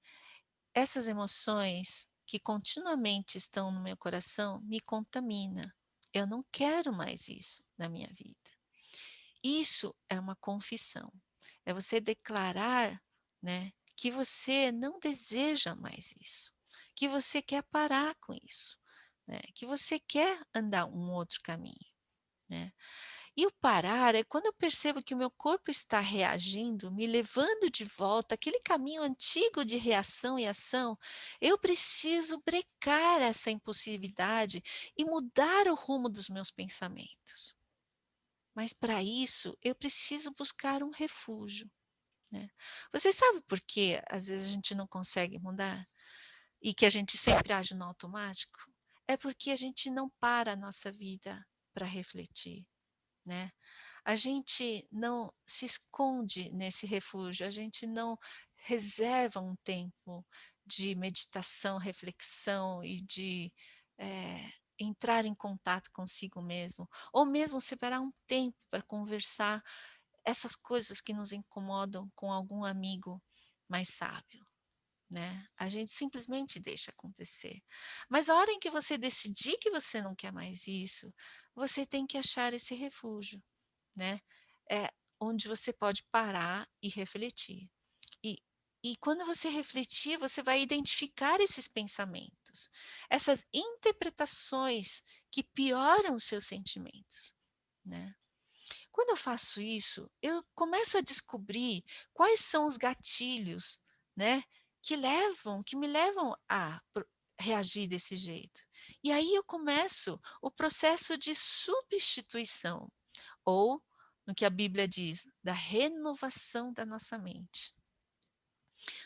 Essas emoções que continuamente estão no meu coração me contaminam. Eu não quero mais isso na minha vida. Isso é uma confissão. É você declarar, né, que você não deseja mais isso, que você quer parar com isso, né, que você quer andar um outro caminho, né? E o parar é quando eu percebo que o meu corpo está reagindo, me levando de volta aquele caminho antigo de reação e ação. Eu preciso brecar essa impulsividade e mudar o rumo dos meus pensamentos. Mas para isso, eu preciso buscar um refúgio, né? Você sabe por que às vezes a gente não consegue mudar? E que a gente sempre age no automático? É porque a gente não para a nossa vida para refletir, né? A gente não se esconde nesse refúgio, a gente não reserva um tempo de meditação, reflexão e de entrar em contato consigo mesmo, ou mesmo separar um tempo para conversar essas coisas que nos incomodam com algum amigo mais sábio, né? A gente simplesmente deixa acontecer. Mas a hora em que você decidir que você não quer mais isso, você tem que achar esse refúgio, né? É onde você pode parar e refletir. E, e quando você refletir, você vai identificar esses pensamentos, essas interpretações que pioram os seus sentimentos, né? Quando eu faço isso, eu começo a descobrir quais são os gatilhos, né, que me levam a reagir desse jeito. E aí eu começo o processo de substituição, ou, no que a Bíblia diz, da renovação da nossa mente.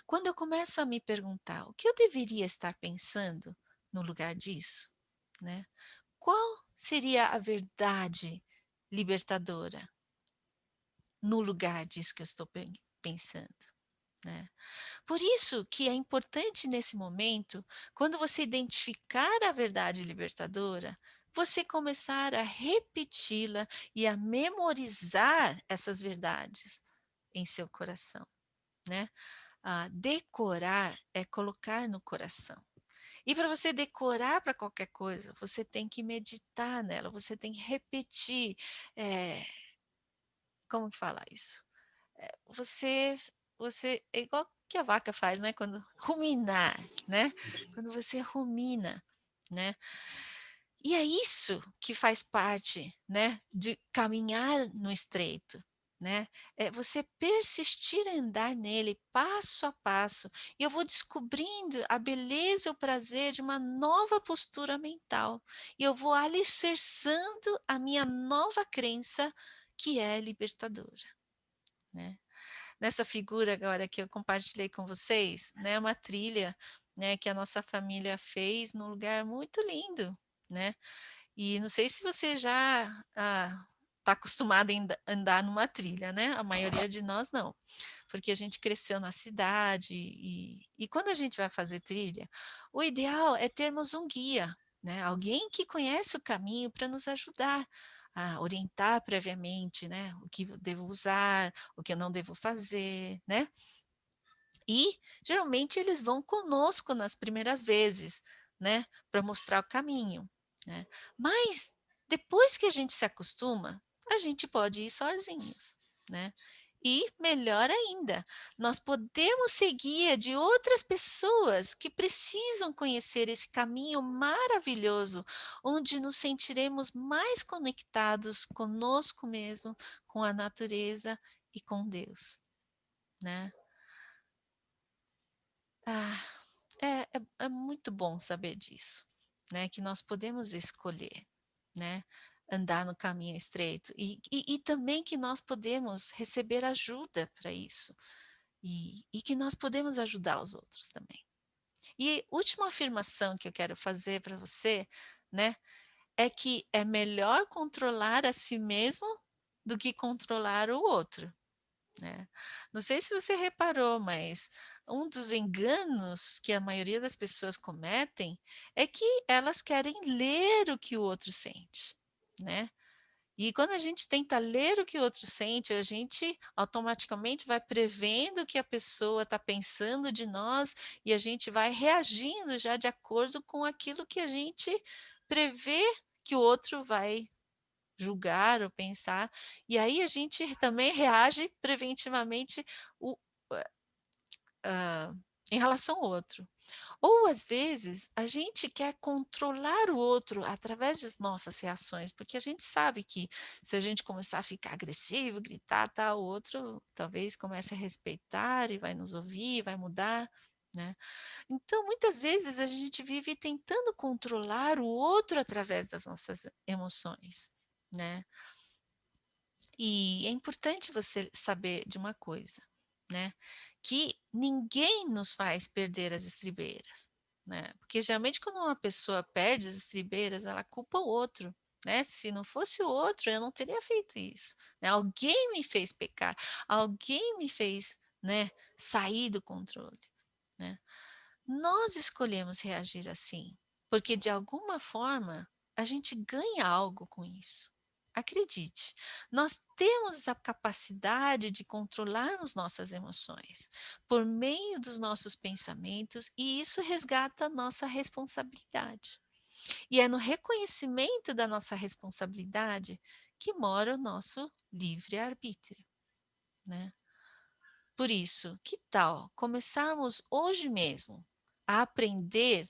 Quando eu começo a me perguntar o que eu deveria estar pensando no lugar disso, né? Qual seria a verdade libertadora no lugar disso que eu estou pensando, né? Por isso que é importante nesse momento, quando você identificar a verdade libertadora, você começar a repeti-la e a memorizar essas verdades em seu coração, né? Decorar é colocar no coração. E para você decorar para qualquer coisa, você tem que meditar nela, você tem que repetir. eh, Como que fala isso? Você você é igual que a vaca faz, né, quando ruminar, né, quando você rumina, né. E é isso que faz parte, né, de caminhar no estreito, né, é você persistir em andar nele passo a passo, e eu vou descobrindo a beleza e o prazer de uma nova postura mental, e eu vou alicerçando a minha nova crença que é libertadora, né. Nessa figura agora que eu compartilhei com vocês, né, uma trilha, né, que a nossa família fez num lugar muito lindo, né. E não sei se você já está acostumado em andar numa trilha, né, a maioria de nós não, porque a gente cresceu na cidade e quando a gente vai fazer trilha, o ideal é termos um guia, né, alguém que conhece o caminho para nos ajudar a orientar previamente, né, o que eu devo usar, o que eu não devo fazer, né. E geralmente eles vão conosco nas primeiras vezes, né, para mostrar o caminho, né. Mas depois que a gente se acostuma, a gente pode ir sozinhos, né. E melhor ainda, nós podemos ser guia de outras pessoas que precisam conhecer esse caminho maravilhoso, onde nos sentiremos mais conectados conosco mesmo, com a natureza e com Deus, né. Ah, é muito bom saber disso, né, que nós podemos escolher, né, andar no caminho estreito e também que nós podemos receber ajuda para isso, e que nós podemos ajudar os outros também. E última afirmação que eu quero fazer para você, né, é que é melhor controlar a si mesmo do que controlar o outro, né. Não sei se você reparou, mas um dos enganos que a maioria das pessoas cometem é que elas querem ler o que o outro sente, né. E quando a gente tenta ler o que o outro sente, a gente automaticamente vai prevendo o que a pessoa está pensando de nós e a gente vai reagindo já de acordo com aquilo que a gente prevê que o outro vai julgar ou pensar, e aí a gente também reage preventivamente o em relação ao outro. Ou às vezes a gente quer controlar o outro através das nossas reações, porque a gente sabe que se a gente começar a ficar agressivo, gritar, tal, o outro talvez comece a respeitar e vai nos ouvir, vai mudar, né? Então, muitas vezes a gente vive tentando controlar o outro através das nossas emoções, né? E é importante você saber de uma coisa, né? Que ninguém nos faz perder as estribeiras, né? Porque geralmente quando uma pessoa perde as estribeiras, ela culpa o outro, né? Se não fosse o outro, eu não teria feito isso, né? Alguém me fez pecar, alguém me fez, né, sair do controle, né? Nós escolhemos reagir assim, porque de alguma forma a gente ganha algo com isso. Acredite, nós temos a capacidade de controlarmos nossas emoções por meio dos nossos pensamentos e isso resgata a nossa responsabilidade. E é no reconhecimento da nossa responsabilidade que mora o nosso livre-arbítrio, né? Por isso, que tal começarmos hoje mesmo a aprender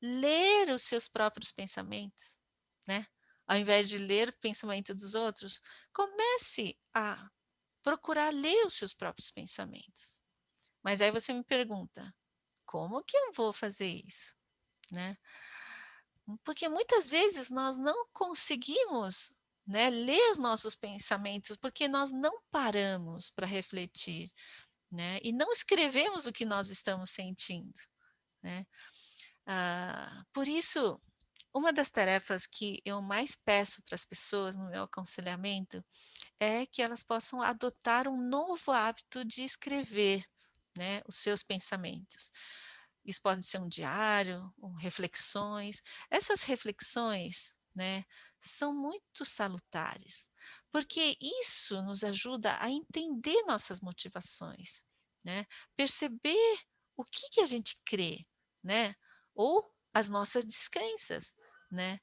ler os seus próprios pensamentos, né? Ao invés de ler o pensamento dos outros, comece a procurar ler os seus próprios pensamentos. Mas aí você me pergunta, como que eu vou fazer isso, né? Porque muitas vezes nós não conseguimos, né, ler os nossos pensamentos porque nós não paramos para refletir, né? E não escrevemos o que nós estamos sentindo, né? Por isso, uma das tarefas que eu mais peço para as pessoas no meu aconselhamento é que elas possam adotar um novo hábito de escrever, né, os seus pensamentos. Isso pode ser um diário, ou reflexões. Essas reflexões, né, são muito salutares, porque isso nos ajuda a entender nossas motivações, né, perceber o que a gente crê, né, ou as nossas descrenças, né.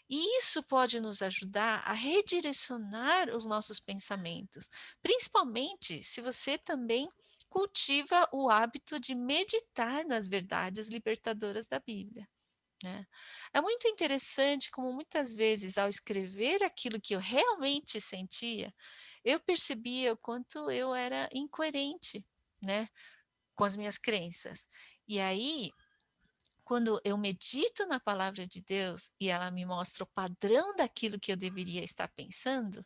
E isso pode nos ajudar a redirecionar os nossos pensamentos, principalmente se você também cultiva o hábito de meditar nas verdades libertadoras da Bíblia, né? É muito interessante como muitas vezes, ao escrever aquilo que eu realmente sentia, eu percebia o quanto eu era incoerente, né, com as minhas crenças. E aí, quando eu medito na palavra de Deus e ela me mostra o padrão daquilo que eu deveria estar pensando,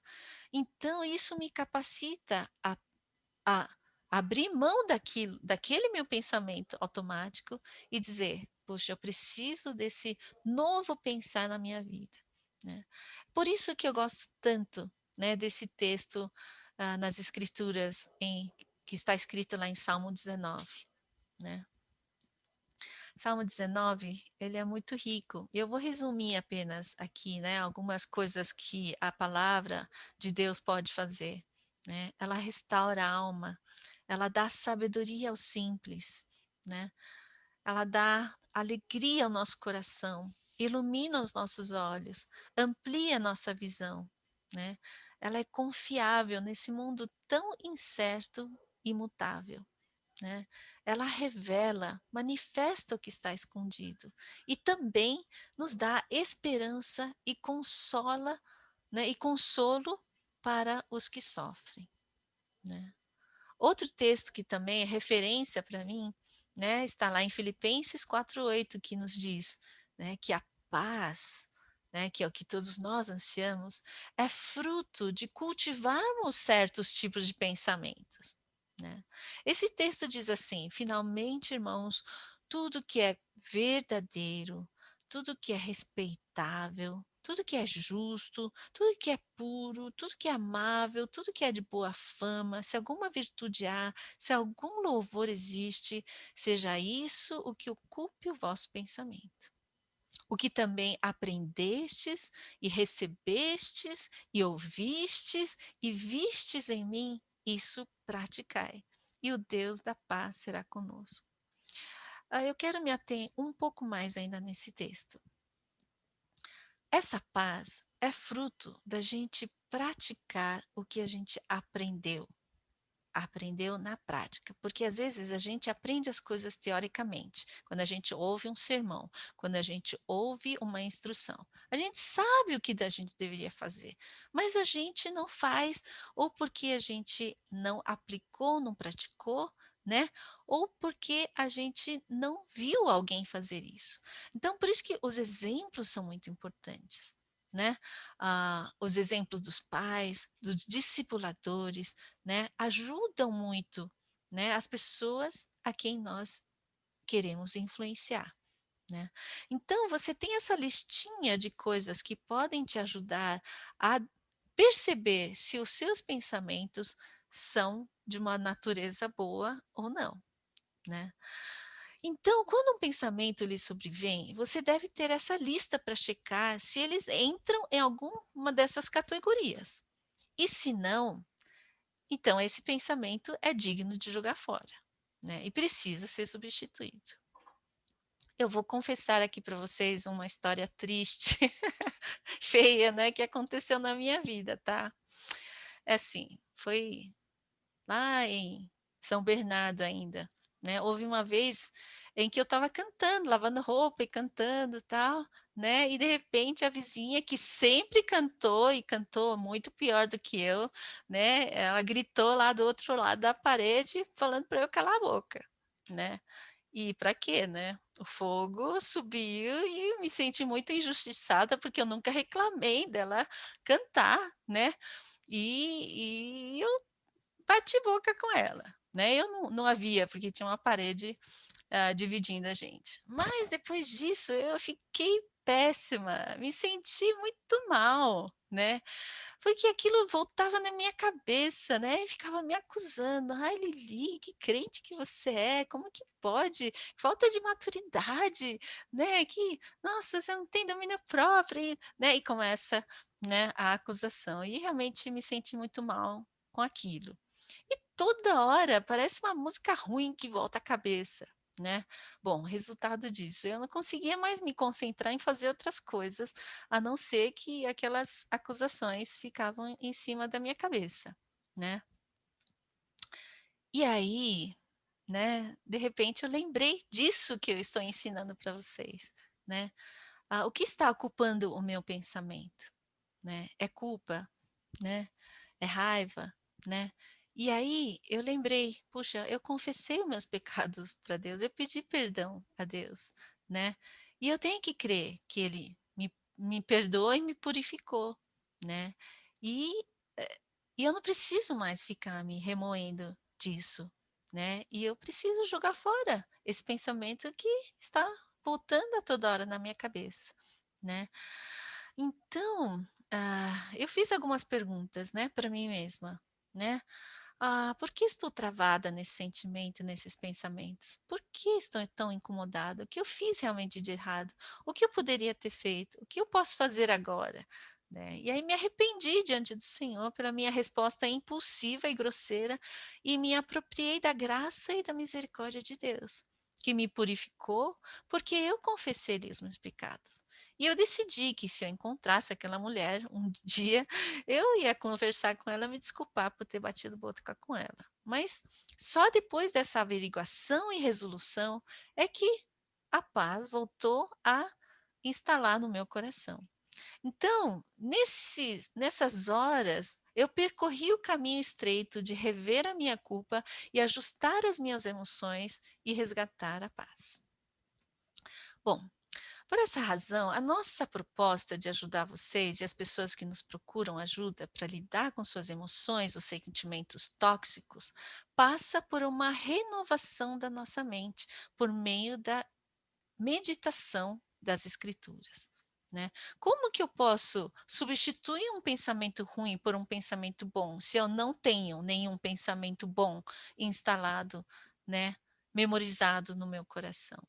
então isso me capacita a abrir mão daquele meu pensamento automático e dizer: "Puxa, eu preciso desse novo pensar na minha vida", né. Por isso que eu gosto tanto, né, desse texto, nas escrituras que está escrito lá em Salmo 19, né. Salmo 19, ele é muito rico. Eu vou resumir apenas aqui, né, algumas coisas que a palavra de Deus pode fazer, né. Ela restaura a alma, ela dá sabedoria ao simples, né. Ela dá alegria ao nosso coração, ilumina os nossos olhos, amplia a nossa visão, né. Ela é confiável nesse mundo tão incerto e mutável, né? Ela revela, manifesta o que está escondido e também nos dá esperança e consola, né, e consolo para os que sofrem, né? Outro texto que também é referência para mim, né, está lá em Filipenses 4:8 que nos diz, né, que a paz, né, que é o que todos nós ansiamos, é fruto de cultivarmos certos tipos de pensamentos, né. Esse texto diz assim: "Finalmente, irmãos, tudo que é verdadeiro, tudo que é respeitável, tudo que é justo, tudo que é puro, tudo que é amável, tudo que é de boa fama, se alguma virtude há, se algum louvor existe, seja isso o que ocupe o vosso pensamento. O que também aprendestes e recebestes e ouvistes e vistes em mim, isso praticai. E o Deus da paz será conosco." Eu quero me ater um pouco mais ainda nesse texto. Essa paz é fruto da gente praticar o que a gente aprendeu. aprendeu na prática, porque às vezes a gente aprende as coisas teoricamente, quando a gente ouve um sermão, quando a gente ouve uma instrução. A gente sabe o que a gente deveria fazer, mas a gente não faz, ou porque a gente não aplicou, não praticou, né? Ou porque a gente não viu alguém fazer isso. Então, por isso que os exemplos são muito importantes, né? Os exemplos dos pais, dos discipuladores, né, ajudam muito, né, as pessoas a quem nós queremos influenciar, né. Então você tem essa listinha de coisas que podem te ajudar a perceber se os seus pensamentos são de uma natureza boa ou não, né. Então, quando um pensamento lhe sobrevém, você deve ter essa lista para checar se eles entram em alguma dessas categorias. E se não, então esse pensamento é digno de jogar fora, né, e precisa ser substituído. Eu vou confessar aqui para vocês uma história triste, feia, né, que aconteceu na minha vida, tá. É assim, foi lá em São Bernardo ainda, né, houve uma vez em que eu estava cantando, lavando roupa e cantando, tal, né, e de repente a vizinha que sempre cantou e cantou muito pior do que eu, né, ela gritou lá do outro lado da parede falando para eu calar a boca, né. E para quê, né? O fogo subiu e me senti muito injustiçada, porque eu nunca reclamei dela cantar, né. E eu bati boca com ela, né, eu não havia, porque tinha uma parede, dividindo a gente. Mas depois disso eu fiquei péssima, me senti muito mal, né, porque aquilo voltava na minha cabeça, né, e ficava me acusando: "Ai Lili, que crente que você é, como que pode? Falta de maturidade, né, que nossa, você não tem domínio próprio", e, né, e começa, né, a acusação. E realmente me senti muito mal com aquilo. E toda hora parece uma música ruim que volta à cabeça, né. Bom, resultado disso, eu não conseguia mais me concentrar em fazer outras coisas, a não ser que aquelas acusações ficavam em cima da minha cabeça, né. E aí, né, de repente eu lembrei disso que eu estou ensinando para vocês, né. O que está ocupando o meu pensamento, né? É culpa, né? É raiva, né. E aí eu lembrei: "Puxa, eu confessei os meus pecados para Deus, eu pedi perdão a Deus, né, e eu tenho que crer que Ele me perdoou e me purificou, né, e, e eu não preciso mais ficar me remoendo disso, né, e eu preciso jogar fora esse pensamento que está voltando a toda hora na minha cabeça, né". Então, eu fiz algumas perguntas, né, para mim mesma, né. Por que estou travada nesse sentimento, nesses pensamentos? Por que estou tão incomodada? O que eu fiz realmente de errado? O que eu poderia ter feito? O que eu posso fazer agora? Né? E aí me arrependi diante do Senhor pela minha resposta impulsiva e grosseira e me apropriei da graça e da misericórdia de Deus, que me purificou porque eu confessei-lhe os meus pecados. E eu decidi que se eu encontrasse aquela mulher um dia, eu ia conversar com ela, me desculpar por ter batido boca com ela. Mas só depois dessa averiguação e resolução é que a paz voltou a instalar no meu coração. Então, nessas horas, eu percorri o caminho estreito de rever a minha culpa e ajustar as minhas emoções e resgatar a paz. Bom, por essa razão, a nossa proposta de ajudar vocês e as pessoas que nos procuram ajuda para lidar com suas emoções ou sentimentos tóxicos passa por uma renovação da nossa mente por meio da meditação das escrituras. Né? Como que eu posso substituir um pensamento ruim por um pensamento bom, se eu não tenho nenhum pensamento bom instalado, né, memorizado no meu coração?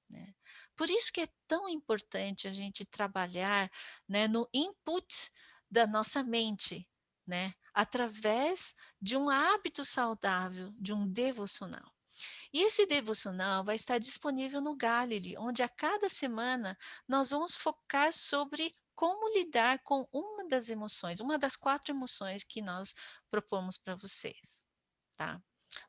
Né. Por isso que é tão importante a gente trabalhar, né, no input da nossa mente, né, através de um hábito saudável, de um devocional. E esse devocional vai estar disponível no Galilee, onde a cada semana nós vamos focar sobre como lidar com uma das emoções, uma das 4 emoções que nós propomos para vocês. tá?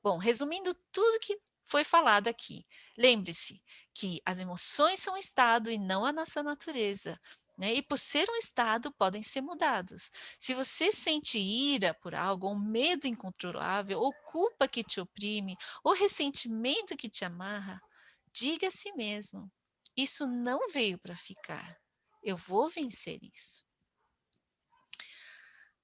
Bom, resumindo tudo que foi falado aqui, lembre-se que as emoções são um estado e não a nossa natureza, né? E por ser um estado, podem ser mudados. Se você sente ira por algo, ou medo incontrolável, ou culpa que te oprime, ou ressentimento que te amarra, diga a si mesmo: isso não veio para ficar. Eu vou vencer isso.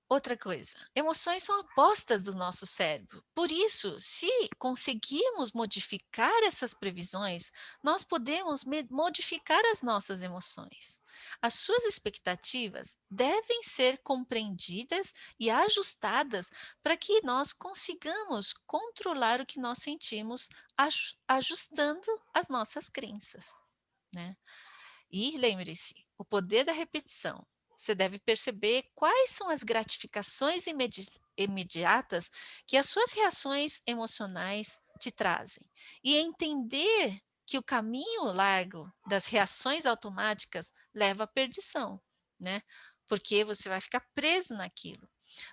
Outra coisa, emoções são apostas do nosso cérebro. Por isso, se conseguirmos modificar essas previsões, nós podemos modificar as nossas emoções. As suas expectativas devem ser compreendidas e ajustadas para que nós consigamos controlar o que nós sentimos, ajustando as nossas crenças, né? E lembre-se, o poder da repetição. Você deve perceber quais são as gratificações imediatas que as suas reações emocionais te trazem. E entender que o caminho largo das reações automáticas leva à perdição, né? Porque você vai ficar preso naquilo.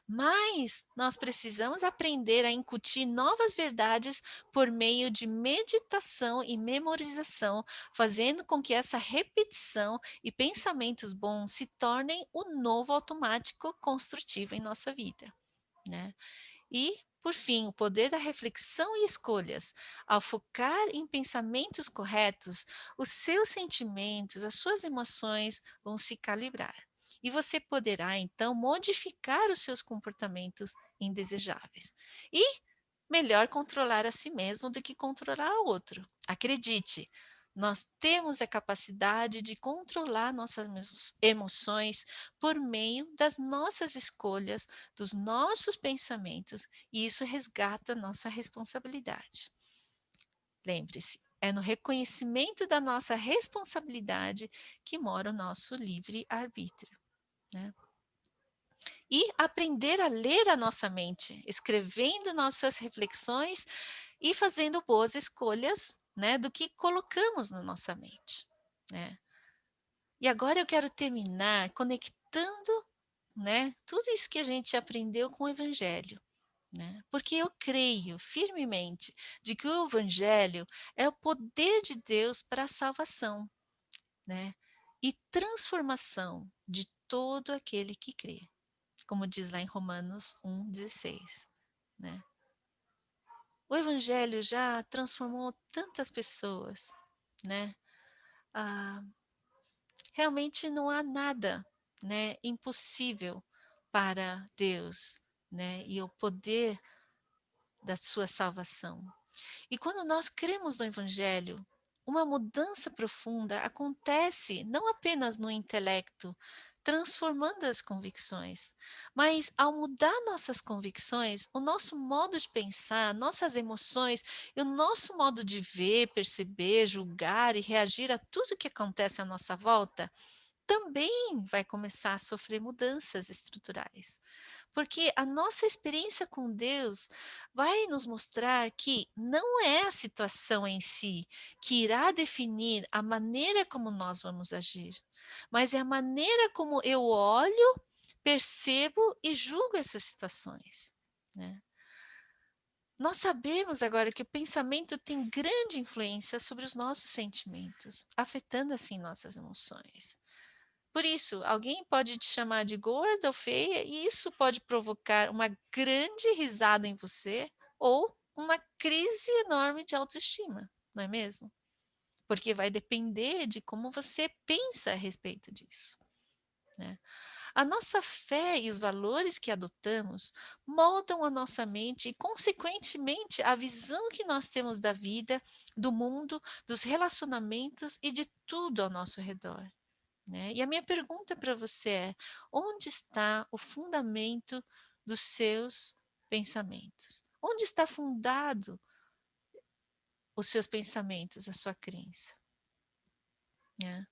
Mas nós precisamos aprender a incutir novas verdades por meio de meditação e memorização, fazendo com que essa repetição e pensamentos bons se tornem o novo automático construtivo em nossa vida, né? E, por fim, o poder da reflexão e escolhas. Ao focar em pensamentos corretos, os seus sentimentos, as suas emoções vão se calibrar. E você poderá, então, modificar os seus comportamentos indesejáveis. E melhor controlar a si mesmo do que controlar o outro. Acredite, nós temos a capacidade de controlar nossas emoções por meio das nossas escolhas, dos nossos pensamentos, e isso resgata nossa responsabilidade. Lembre-se, é no reconhecimento da nossa responsabilidade que mora o nosso livre-arbítrio, né? E aprender a ler a nossa mente, escrevendo nossas reflexões e fazendo boas escolhas, né, do que colocamos na nossa mente, né? E agora eu quero terminar conectando, né, tudo isso que a gente aprendeu com o evangelho, né? Porque eu creio firmemente de que o evangelho é o poder de Deus para a salvação, né? E transformação de todo aquele que crê, como diz lá em Romanos 1,16, né? O evangelho já transformou tantas pessoas, né? Ah, realmente não há nada, né, impossível para Deus, né? E o poder da sua salvação. E quando nós cremos no Evangelho, uma mudança profunda acontece não apenas no intelecto, transformando as convicções, mas ao mudar nossas convicções, o nosso modo de pensar, nossas emoções e o nosso modo de ver, perceber, julgar e reagir a tudo que acontece à nossa volta também vai começar a sofrer mudanças estruturais. Porque a nossa experiência com Deus vai nos mostrar que não é a situação em si que irá definir a maneira como nós vamos agir, mas é a maneira como eu olho, percebo e julgo essas situações, né? Nós sabemos agora que o pensamento tem grande influência sobre os nossos sentimentos, afetando assim nossas emoções. Por isso, alguém pode te chamar de gorda ou feia, e isso pode provocar uma grande risada em você ou uma crise enorme de autoestima, não é mesmo? Porque vai depender de como você pensa a respeito disso, né? A nossa fé e os valores que adotamos moldam a nossa mente e, consequentemente, a visão que nós temos da vida, do mundo, dos relacionamentos e de tudo ao nosso redor, né? E a minha pergunta para você é: onde está o fundamento dos seus pensamentos? Onde está fundado os seus pensamentos, a sua crença, né?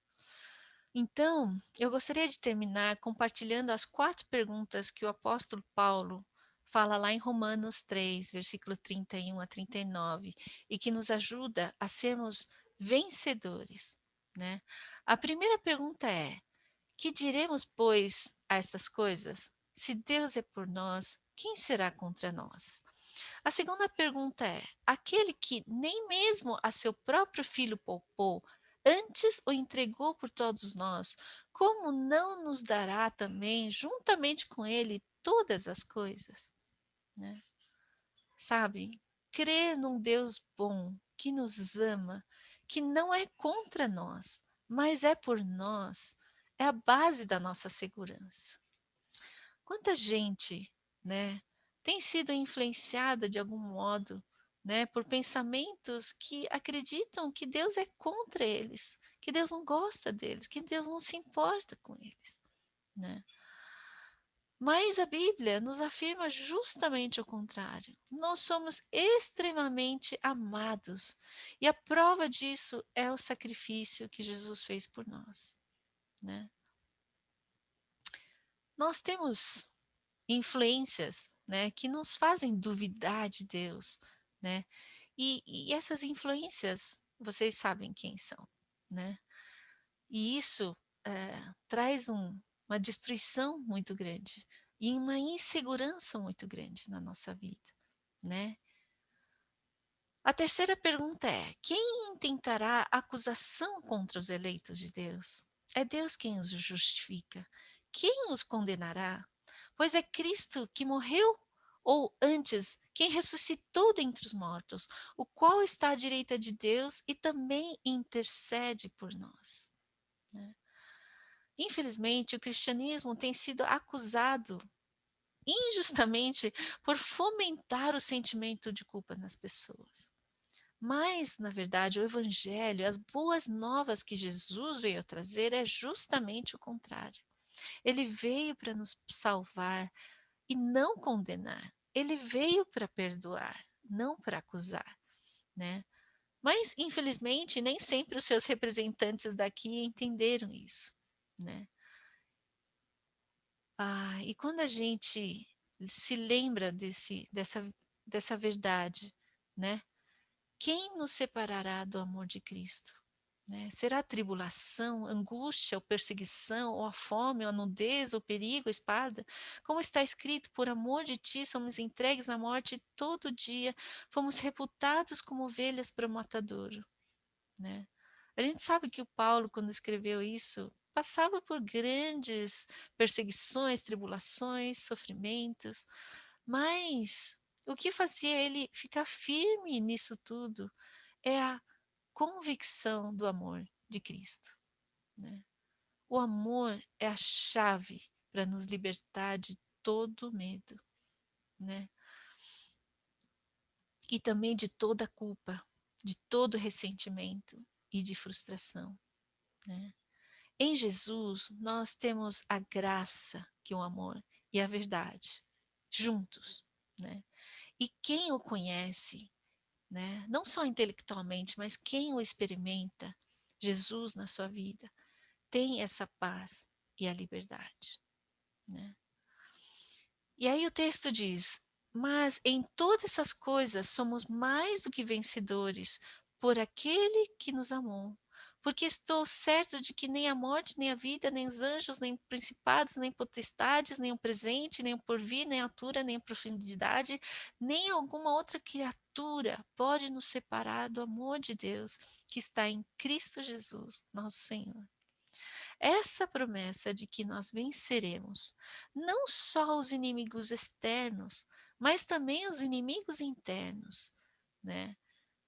Então, eu gostaria de terminar compartilhando as 4 perguntas que o apóstolo Paulo fala lá em Romanos 3, versículo 31 a 39, e que nos ajuda a sermos vencedores, né? A primeira pergunta é: que diremos, pois, a estas coisas? Se Deus é por nós, quem será contra nós? A segunda pergunta é: aquele que nem mesmo a seu próprio filho poupou, antes o entregou por todos nós, como não nos dará também, juntamente com ele, todas as coisas? Né? Sabe, crer num Deus bom, que nos ama, que não é contra nós, mas é por nós, é a base da nossa segurança. Quanta gente, né, tem sido influenciada de algum modo, né, por pensamentos que acreditam que Deus é contra eles, que Deus não gosta deles, que Deus não se importa com eles, né? Mas a Bíblia nos afirma justamente o contrário. Nós somos extremamente amados e a prova disso é o sacrifício que Jesus fez por nós, né? Nós temos influências, né, que nos fazem duvidar de Deus, né? E essas influências, vocês sabem quem são, né? E isso traz uma destruição muito grande e uma insegurança muito grande na nossa vida, né? A terceira pergunta é: quem intentará acusação contra os eleitos de Deus? É Deus quem os justifica. Quem os condenará? Pois é Cristo que morreu, ou antes, quem ressuscitou dentre os mortos, o qual está à direita de Deus e também intercede por nós. Né? Infelizmente, o cristianismo tem sido acusado injustamente por fomentar o sentimento de culpa nas pessoas. Mas, na verdade, o Evangelho, as boas novas que Jesus veio trazer, é justamente o contrário. Ele veio para nos salvar e não condenar. Ele veio para perdoar, não para acusar, né? Mas, infelizmente, nem sempre os seus representantes daqui entenderam isso, né? E quando a gente se lembra dessa verdade, né? Quem nos separará do amor de Cristo? Né? Será a tribulação, angústia, ou perseguição, ou a fome, ou a nudez, ou perigo, a espada? Como está escrito, por amor de ti somos entregues à morte todo dia, fomos reputados como ovelhas para o matadouro. Né? A gente sabe que o Paulo, quando escreveu isso, passava por grandes perseguições, tribulações, sofrimentos, mas o que fazia ele ficar firme nisso tudo é a convicção do amor de Cristo. Né? O amor é a chave para nos libertar de todo medo, né? E também de toda culpa, de todo ressentimento e de frustração. Né? Em Jesus, nós temos a graça, que é o amor, e a verdade, juntos. Né? E quem o conhece, né? Não só intelectualmente, mas quem o experimenta, Jesus na sua vida, tem essa paz e a liberdade. Né? E aí o texto diz: mas em todas essas coisas somos mais do que vencedores por aquele que nos amou. Porque estou certo de que nem a morte, nem a vida, nem os anjos, nem principados, nem potestades, nem o presente, nem o porvir, nem a altura, nem a profundidade, nem alguma outra criatura pode nos separar do amor de Deus que está em Cristo Jesus, nosso Senhor. Essa promessa de que nós venceremos não só os inimigos externos, mas também os inimigos internos, né?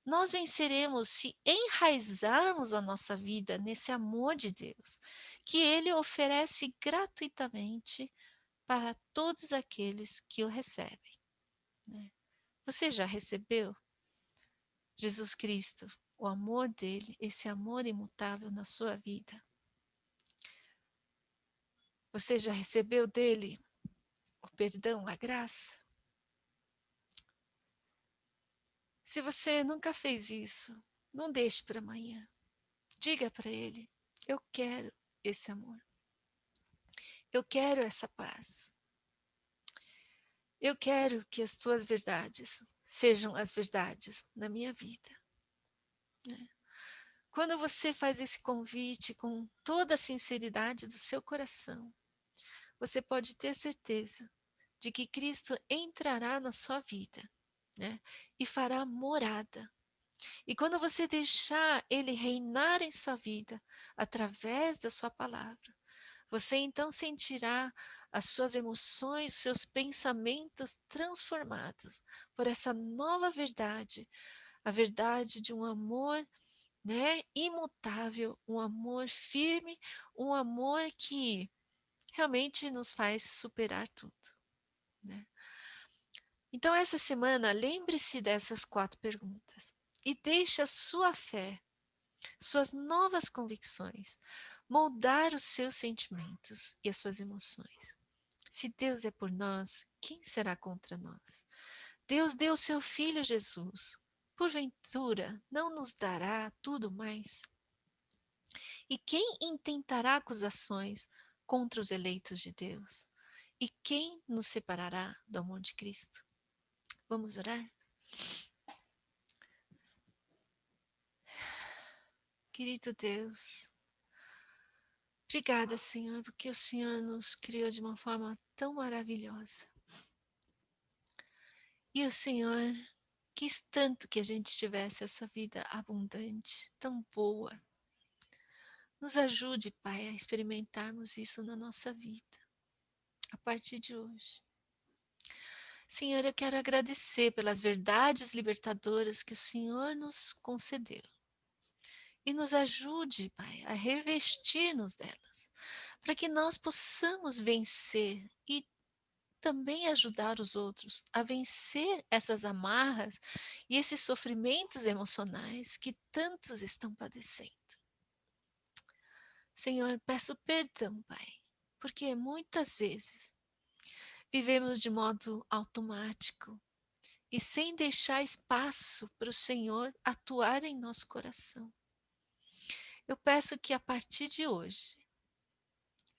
Nós venceremos se enraizarmos a nossa vida nesse amor de Deus, que Ele oferece gratuitamente para todos aqueles que o recebem. Né? Você já recebeu Jesus Cristo, o amor dele, esse amor imutável na sua vida? Você já recebeu dele o perdão, a graça? Se você nunca fez isso, não deixe para amanhã. Diga para ele: eu quero esse amor. Eu quero essa paz. Eu quero que as tuas verdades sejam as verdades da minha vida. Né? Quando você faz esse convite com toda a sinceridade do seu coração, você pode ter certeza de que Cristo entrará na sua vida, né? E fará morada. E quando você deixar Ele reinar em sua vida, através da sua palavra, você então sentirá as suas emoções, seus pensamentos transformados por essa nova verdade, a verdade de um amor, né, imutável, um amor firme, um amor que realmente nos faz superar tudo, né? Então, essa semana, lembre-se dessas 4 perguntas e deixe a sua fé, suas novas convicções, moldar os seus sentimentos e as suas emoções. Se Deus é por nós, quem será contra nós? Deus deu o seu Filho Jesus. Porventura, não nos dará tudo mais? E quem intentará acusações contra os eleitos de Deus? E quem nos separará do amor de Cristo? Vamos orar? Querido Deus, obrigada, Senhor, porque o Senhor nos criou de uma forma tão maravilhosa. E o Senhor quis tanto que a gente tivesse essa vida abundante, tão boa. Nos ajude, Pai, a experimentarmos isso na nossa vida, a partir de hoje. Senhor, eu quero agradecer pelas verdades libertadoras que o Senhor nos concedeu. E nos ajude, Pai, a revestir-nos delas, para que nós possamos vencer e também ajudar os outros a vencer essas amarras e esses sofrimentos emocionais que tantos estão padecendo. Senhor, peço perdão, Pai, porque muitas vezes vivemos de modo automático e sem deixar espaço para o Senhor atuar em nosso coração. Eu peço que a partir de hoje,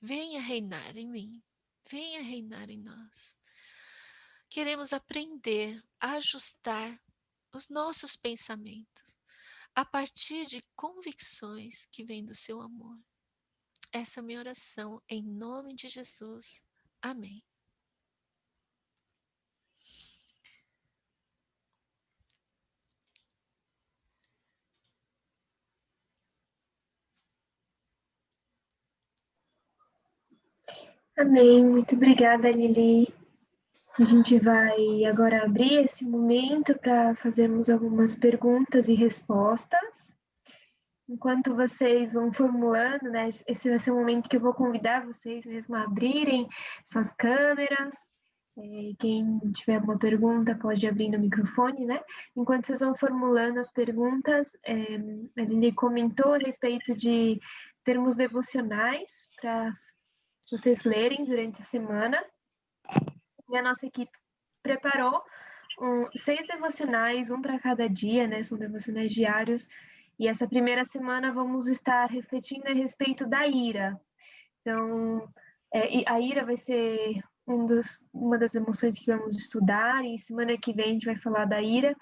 venha reinar em mim, venha reinar em nós. Queremos aprender a ajustar os nossos pensamentos a partir de convicções que vêm do seu amor. Essa é a minha oração em nome de Jesus. Amém. Amém. Muito obrigada, Lili. A gente vai agora abrir esse momento para fazermos algumas perguntas e respostas. Enquanto vocês vão formulando, né? Esse vai ser o momento que eu vou convidar vocês mesmo a abrirem suas câmeras. Quem tiver alguma pergunta pode abrir no microfone, né? Enquanto vocês vão formulando as perguntas, a Lili comentou a respeito de termos devocionais para vocês lerem durante a semana. E a nossa equipe preparou 6 devocionais, um para cada dia, né? São devocionais diários. E essa primeira semana vamos estar refletindo a respeito da ira. Então, a ira vai ser uma das emoções que vamos estudar. E semana que vem a gente vai falar da ira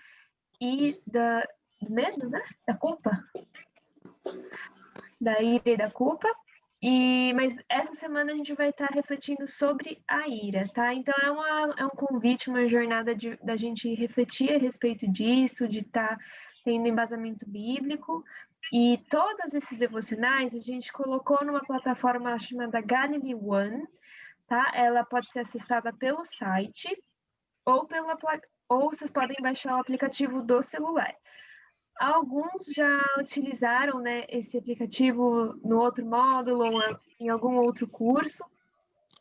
e do medo, né? Da culpa. Da ira e da culpa. Mas essa semana a gente vai estar refletindo sobre a ira, tá? Então é um convite, uma jornada da gente refletir a respeito disso, de estar tendo embasamento bíblico. E todos esses devocionais a gente colocou numa plataforma chamada Galilee One, tá? Ela pode ser acessada pelo site ou vocês podem baixar o aplicativo do celular. Alguns já utilizaram, né, esse aplicativo no outro módulo ou em algum outro curso.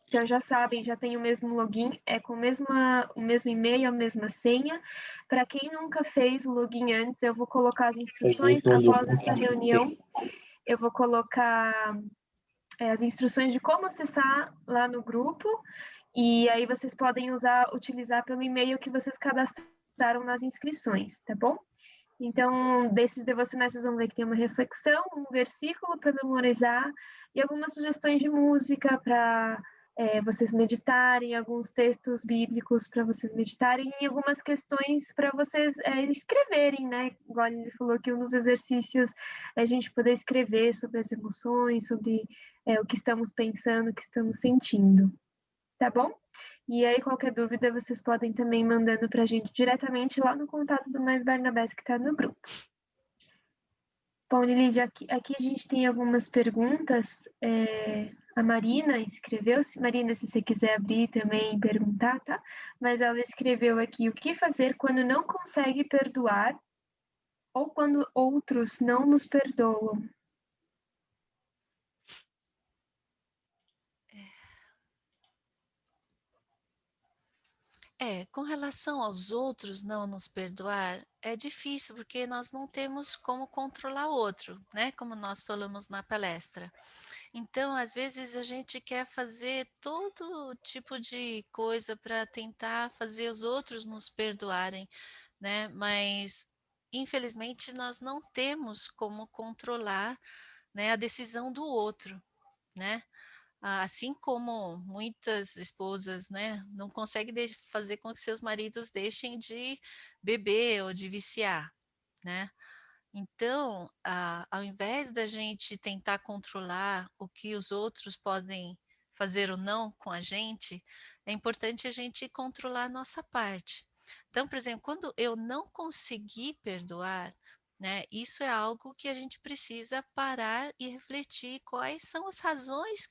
Então já sabem, já tem o mesmo login, é com o mesmo e-mail, a mesma senha. Para quem nunca fez o login antes, eu vou colocar as instruções após essa reunião. Eu vou colocar as instruções de como acessar lá no grupo. E aí vocês podem utilizar pelo e-mail que vocês cadastraram nas inscrições, tá bom? Então, desses devocionais, vocês vão ver que tem uma reflexão, um versículo para memorizar e algumas sugestões de música para vocês meditarem, alguns textos bíblicos para vocês meditarem e algumas questões para vocês escreverem, né? Igual ele falou que um dos exercícios é a gente poder escrever sobre as emoções, sobre o que estamos pensando, o que estamos sentindo, tá bom? E aí, qualquer dúvida, vocês podem também mandando para a gente diretamente lá no contato do Mais Barnabés que está no grupo. Bom, Lili, aqui a gente tem algumas perguntas. A Marina escreveu, Marina, se você quiser abrir também e perguntar, tá? Mas ela escreveu aqui: o que fazer quando não consegue perdoar ou quando outros não nos perdoam? Com relação aos outros não nos perdoar, é difícil porque nós não temos como controlar o outro, né? Como nós falamos na palestra. Então, às vezes a gente quer fazer todo tipo de coisa para tentar fazer os outros nos perdoarem, né? Mas infelizmente nós não temos como controlar, né, a decisão do outro, né? Assim como muitas esposas, né, não conseguem fazer com que seus maridos deixem de beber ou de viciar, né. Então, ao invés da gente tentar controlar o que os outros podem fazer ou não com a gente, é importante a gente controlar a nossa parte. Então, por exemplo, quando eu não consegui perdoar, né, isso é algo que a gente precisa parar e refletir quais são as razões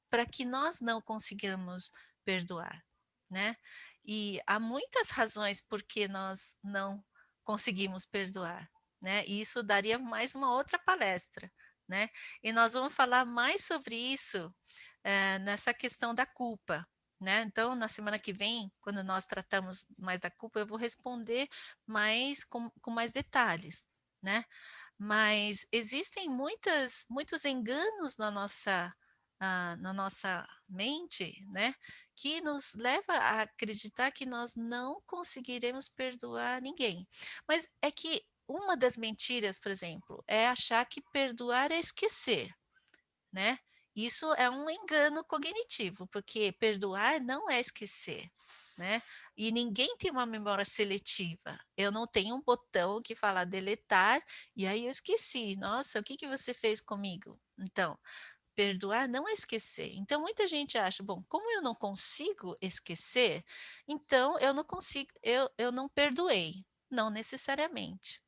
para que nós não consigamos perdoar, né? E há muitas razões por que nós não conseguimos perdoar, né? E isso daria mais uma outra palestra, né? E nós vamos falar mais sobre isso nessa questão da culpa, né? Então, na semana que vem, quando nós tratamos mais da culpa, eu vou responder mais com mais detalhes, né? Mas existem muitos enganos na nossa mente, né, que nos leva a acreditar que nós não conseguiremos perdoar ninguém. Mas é que uma das mentiras, por exemplo, é achar que perdoar é esquecer, né? Isso é um engano cognitivo, porque perdoar não é esquecer, né? E ninguém tem uma memória seletiva. Eu não tenho um botão que fala deletar e aí eu esqueci. Nossa, o que que você fez comigo? Então, perdoar não é esquecer. Então, muita gente acha, bom, como eu não consigo esquecer, então eu não consigo, eu não perdoei. Não necessariamente.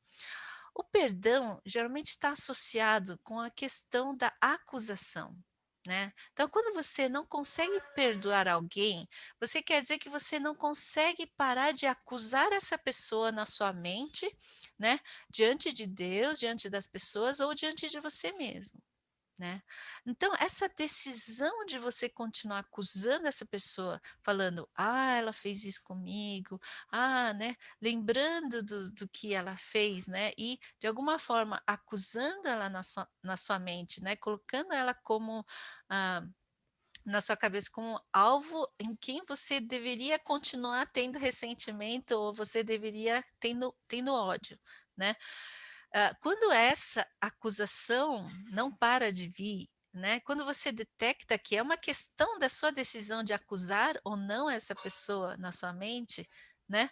O perdão geralmente está associado com a questão da acusação, né? Então, quando você não consegue perdoar alguém, você quer dizer que você não consegue parar de acusar essa pessoa na sua mente, né? Diante de Deus, diante das pessoas ou diante de você mesmo. Né? Então, essa decisão de você continuar acusando essa pessoa, falando, ela fez isso comigo, né? Lembrando do que ela fez, né? E, de alguma forma, acusando ela na sua mente, né? Colocando ela como, na sua cabeça, como alvo em quem você deveria continuar tendo ressentimento ou você deveria tendo ódio, né? Quando essa acusação não para de vir, né, quando você detecta que é uma questão da sua decisão de acusar ou não essa pessoa na sua mente, né,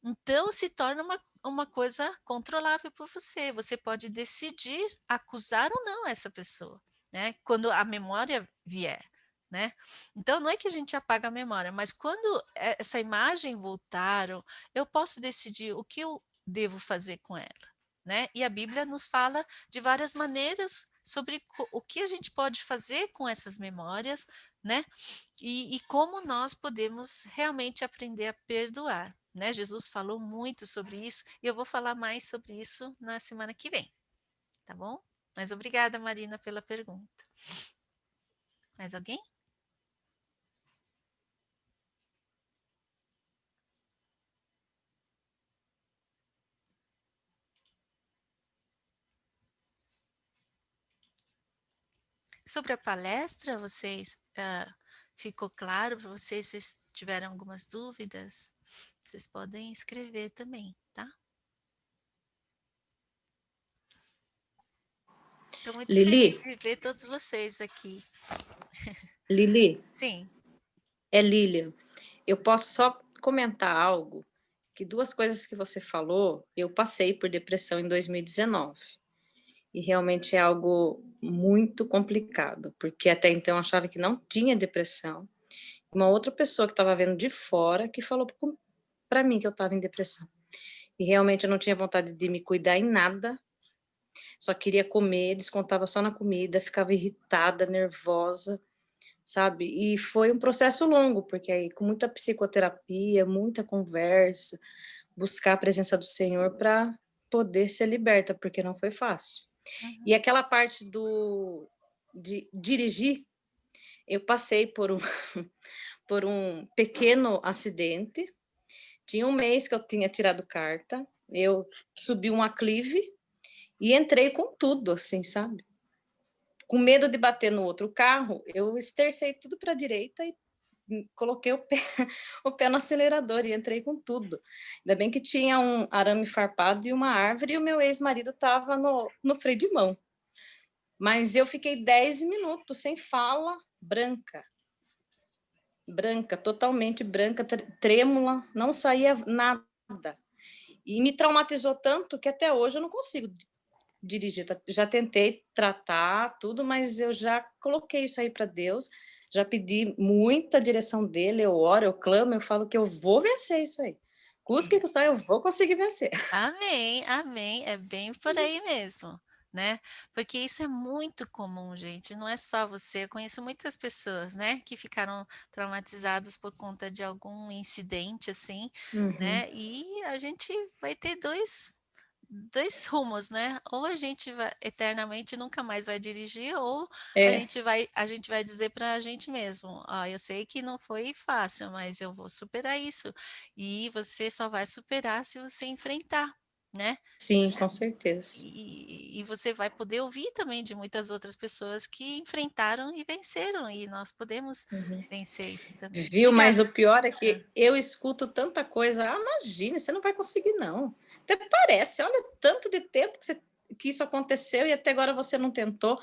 então se torna uma coisa controlável por você. Você pode decidir acusar ou não essa pessoa, né, quando a memória vier. Né? Então, não é que a gente apaga a memória, mas quando essa imagem voltar, eu posso decidir o que eu devo fazer com ela. Né? E a Bíblia nos fala de várias maneiras sobre o que a gente pode fazer com essas memórias, né? E como nós podemos realmente aprender a perdoar. Né? Jesus falou muito sobre isso e eu vou falar mais sobre isso na semana que vem, tá bom? Mas obrigada, Marina, pela pergunta. Mais alguém? Sobre a palestra, ficou claro para vocês? Se tiveram algumas dúvidas, vocês podem escrever também, tá? Estou muito Lili, feliz de ver todos vocês aqui. Lili, Sim. é Lilian. Eu posso só comentar algo, que duas coisas que você falou, eu passei por depressão em 2019. E realmente é algo muito complicado, porque até então eu achava que não tinha depressão. uma outra pessoa que estava vendo de fora, que falou para mim que eu estava em depressão. E realmente eu não tinha vontade de me cuidar em nada, só queria comer, descontava só na comida, ficava irritada, nervosa, sabe? E foi um processo longo, porque aí com muita psicoterapia, muita conversa, buscar a presença do Senhor para poder ser liberta, porque não foi fácil. E Uhum. aquela parte de dirigir, eu passei por um pequeno acidente. Tinha um mês que eu tinha tirado carta, eu subi um aclive e entrei com tudo, assim, sabe? Com medo de bater no outro carro, eu estercei tudo para a direita e coloquei o pé no acelerador e entrei com tudo. Ainda bem que tinha um arame farpado e uma árvore e o meu ex-marido estava no freio de mão. Mas eu fiquei 10 minutos sem fala, branca, totalmente branca, trêmula, não saía nada. E me traumatizou tanto que até hoje eu não consigo dirigir. Já tentei tratar tudo, mas eu já coloquei isso aí para Deus, já pedi muita direção dele, eu oro, eu clamo, eu falo que eu vou vencer isso aí. Custa que custar, eu vou conseguir vencer. Amém, amém. É bem por aí mesmo, né? Porque isso é muito comum, gente. Não é só você. Eu conheço muitas pessoas, né, que ficaram traumatizadas por conta de algum incidente assim, Uhum. né? E a gente vai ter dois rumos, né? Ou a gente vai eternamente nunca mais vai dirigir, ou É, a gente vai dizer para a gente mesmo, ó, eu sei que não foi fácil, mas eu vou superar isso. E você só vai superar se você enfrentar, né? sim, com certeza. E você vai poder ouvir também de muitas outras pessoas que enfrentaram e venceram, e nós podemos Uhum. vencer isso também. Viu? Diga. Mas o pior é Ah, que eu escuto tanta coisa. Ah, imagina, você não vai conseguir, não. Até parece, olha, tanto de tempo que isso aconteceu e até agora você não tentou.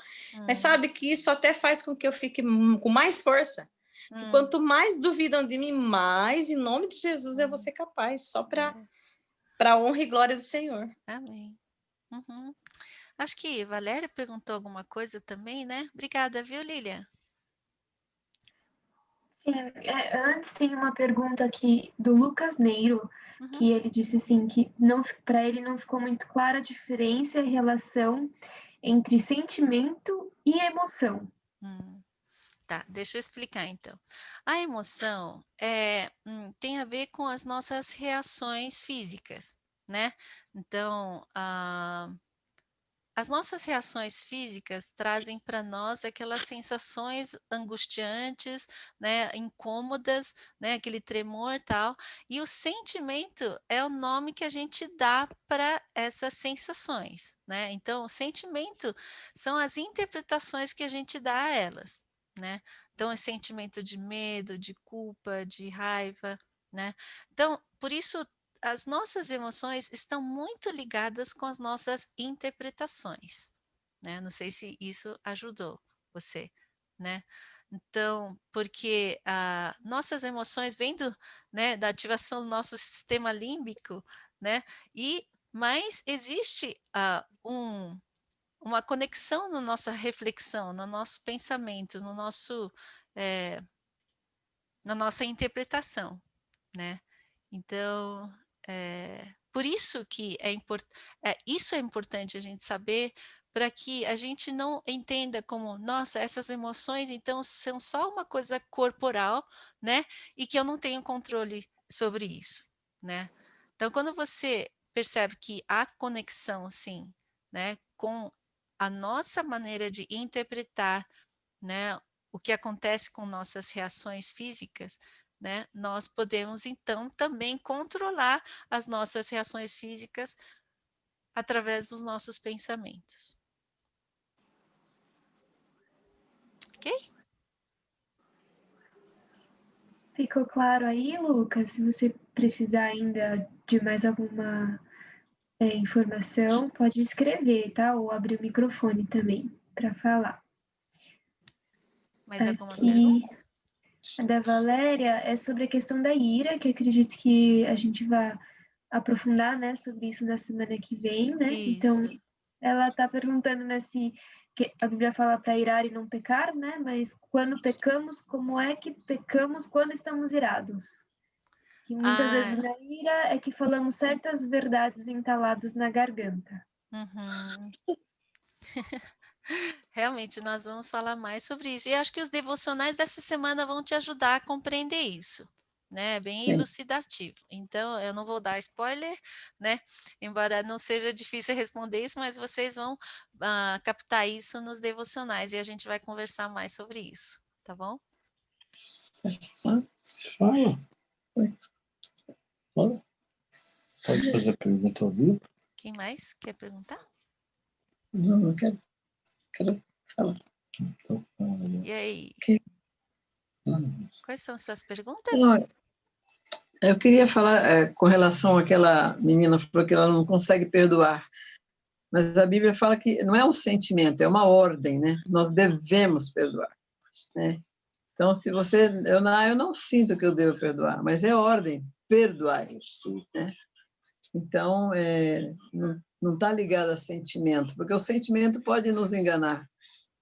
Mas hum, sabe que isso até faz com que eu fique com mais força. Que hum, quanto mais duvidam de mim, mais em nome de Jesus eu vou hum, ser capaz, só é, para honra e glória do Senhor. amém. Uhum. Acho que Valéria perguntou alguma coisa também, né? Obrigada, viu, Lília? Sim, antes tem uma pergunta aqui do Lucas Neiro, Uhum. que ele disse assim que não, para ele não ficou muito clara a diferença e relação entre sentimento e emoção. Hum. Tá, deixa eu explicar então. A emoção tem a ver com as nossas reações físicas, né? Então, as nossas reações físicas trazem para nós aquelas sensações angustiantes, né, incômodas, né, aquele tremor tal, e o sentimento é o nome que a gente dá para essas sensações, né? Então, o sentimento são as interpretações que a gente dá a elas, né? Então, é sentimento de medo, de culpa, de raiva, né? Então, por isso as nossas emoções estão muito ligadas com as nossas interpretações, né? Não sei se isso ajudou você, né? Então, porque nossas emoções vêm né, da ativação do nosso sistema límbico, né? Mas existe uma conexão na nossa reflexão, no nosso pensamento, eh, na nossa interpretação, né? Então, por isso que isso é importante a gente saber para que a gente não entenda como, nossa, essas emoções então são só uma coisa corporal, né? E que eu não tenho controle sobre isso, né? Então, quando você percebe que há conexão, sim, né, com a nossa maneira de interpretar, né, o que acontece com nossas reações físicas, né, nós podemos então também controlar as nossas reações físicas através dos nossos pensamentos. Ok? Ficou claro aí, Lucas? Se você precisar ainda de mais alguma informação, pode escrever, tá? Ou abrir o microfone também para falar. Mais alguma Aqui, pergunta? a da Valéria é sobre a questão da ira, que acredito que a gente vai aprofundar, né, sobre isso na semana que vem, né? Então, Isso. ela está perguntando, né, se que a Bíblia fala para irar e não pecar, né? Mas quando pecamos, como é que pecamos quando estamos irados? Que muitas vezes Ah, na ira é que falamos certas verdades entaladas na garganta. uhum. Realmente, nós vamos falar mais sobre isso. E acho que os devocionais dessa semana vão te ajudar a compreender isso, né? Bem Sim. elucidativo. Então, eu não vou dar spoiler, né? Embora não seja difícil responder isso, mas vocês vão captar isso nos devocionais e a gente vai conversar mais sobre isso, tá bom? Fala. Fala. Pode fazer a pergunta ao vivo? Quem mais quer perguntar? Não, não quero. Quero falar. Então, E aí, quais são suas perguntas? não, eu queria falar com relação àquela menina que falou que ela não consegue perdoar. Mas a Bíblia fala que não é um sentimento, é uma ordem, né? Nós devemos perdoar, né? Então, se você... eu não sinto que eu devo perdoar, mas é ordem, perdoar, né? Então, não está ligado a sentimento, porque o sentimento pode nos enganar,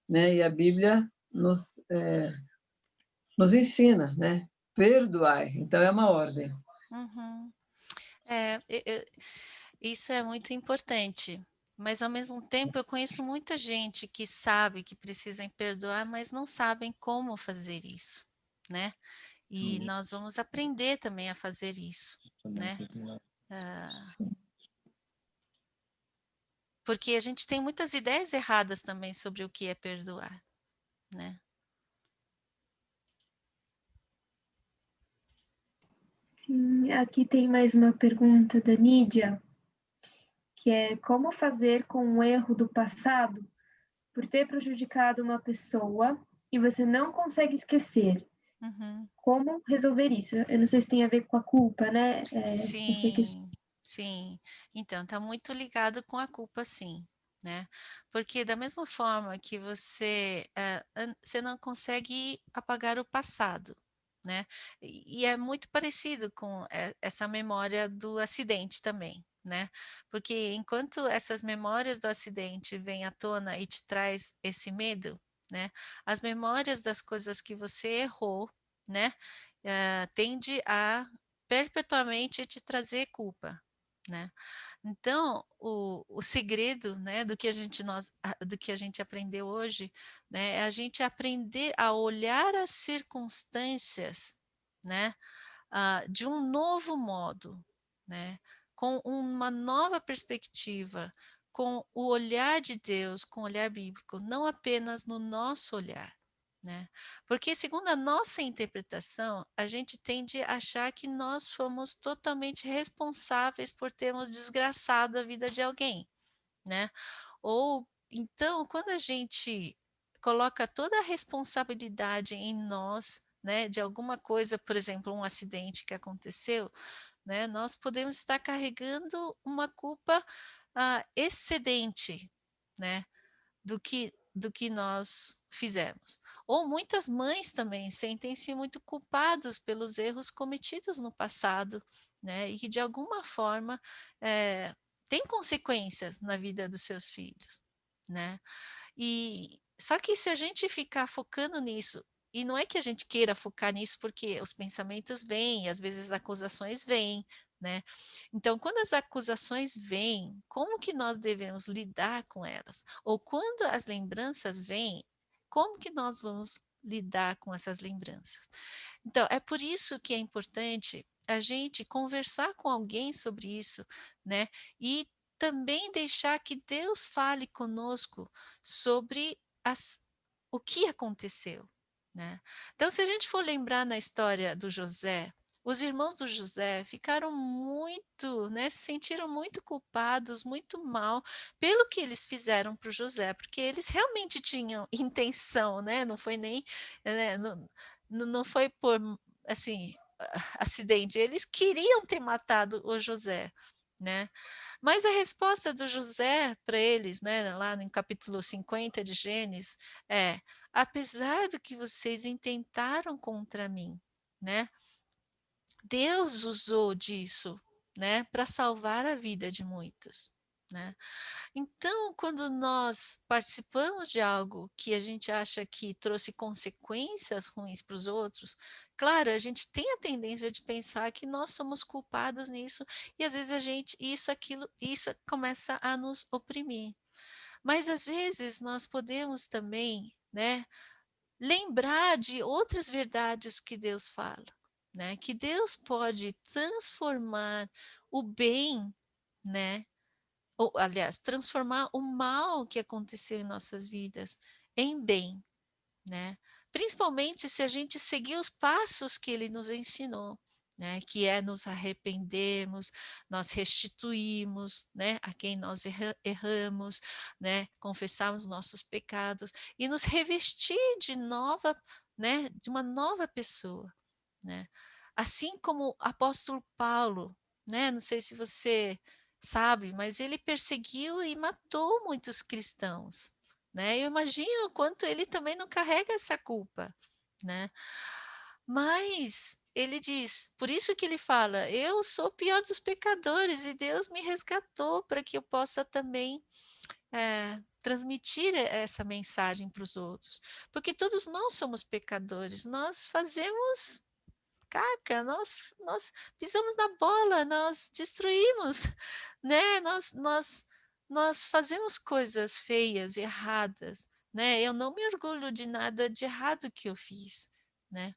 né? E a Bíblia nos ensina, né? Perdoar. Então, é uma ordem. Uhum. Isso é muito importante, mas ao mesmo tempo eu conheço muita gente que sabe que precisam perdoar, mas não sabem como fazer isso, né? E nós vamos aprender também a fazer isso, né? Porque a gente tem muitas ideias erradas também sobre o que é perdoar, né? Sim, aqui tem mais uma pergunta da Nídia, que é como fazer com o erro do passado por ter prejudicado uma pessoa e você não consegue esquecer. Uhum. Como resolver isso? Eu não sei se tem a ver com a culpa, né? Não sei que... Sim, sim. Então, está muito ligado com a culpa, sim, né? Porque da mesma forma que você não consegue apagar o passado, né? E é muito parecido com essa memória do acidente também, né? Porque enquanto essas memórias do acidente vêm à tona e te traz esse medo, né? As memórias das coisas que você errou, né? Tende a perpetuamente te trazer culpa, né? Então, o segredo, né, do que a gente aprendeu hoje, né, é a gente aprender a olhar as circunstâncias, né, de um novo modo, né, com uma nova perspectiva, com o olhar de Deus, com o olhar bíblico, não apenas no nosso olhar, né? Porque, segundo a nossa interpretação, a gente tende a achar que nós fomos totalmente responsáveis por termos desgraçado a vida de alguém, né? Ou então, quando a gente coloca toda a responsabilidade em nós, né, de alguma coisa, por exemplo, um acidente que aconteceu, né, nós podemos estar carregando uma culpa excedente, né, do que nós fizemos. Ou muitas mães também sentem-se muito culpados pelos erros cometidos no passado, né, e que de alguma forma tem consequências na vida dos seus filhos, né? E só que se a gente ficar focando nisso, e não é que a gente queira focar nisso porque os pensamentos vêm, às vezes as acusações vêm, né? Então, quando as acusações vêm, como que nós devemos lidar com elas? Ou quando as lembranças vêm, como que nós vamos lidar com essas lembranças? Então, é por isso que é importante a gente conversar com alguém sobre isso, né? E também deixar que Deus fale conosco sobre o que aconteceu, né? Então, se a gente for lembrar na história do José, os irmãos do José ficaram muito, né, se sentiram muito culpados, muito mal pelo que eles fizeram para o José, porque eles realmente tinham intenção, né? Não foi nem, né, não foi por assim acidente, eles queriam ter matado o José, né? Mas a resposta do José para eles, né, lá no capítulo 50 de Gênesis, é: apesar do que vocês intentaram contra mim, né, Deus usou disso, né, para salvar a vida de muitos, né? Então, quando nós participamos de algo que a gente acha que trouxe consequências ruins para os outros, claro, a gente tem a tendência de pensar que nós somos culpados nisso, e às vezes a gente, isso começa a nos oprimir. Mas às vezes nós podemos também, né, lembrar de outras verdades que Deus fala, né? Que Deus pode transformar o bem, né? Ou, aliás, transformar o mal que aconteceu em nossas vidas em bem, né? Principalmente se a gente seguir os passos que ele nos ensinou, né? Que é nos arrependermos, nós restituirmos, né? A quem nós erramos, né? Confessarmos nossos pecados e nos revestir de nova, né? De uma nova pessoa, né? Assim como o apóstolo Paulo, né? Não sei se você sabe, mas ele perseguiu e matou muitos cristãos, né? Eu imagino o quanto ele também não carrega essa culpa, né? Mas ele diz, por isso que ele fala, eu sou o pior dos pecadores e Deus me resgatou para que eu possa também transmitir essa mensagem para os outros, porque todos nós somos pecadores, nós fazemos caca, nós pisamos na bola, nós destruímos, né? Nós fazemos coisas feias, erradas, né? Eu não me orgulho de nada de errado que eu fiz, né?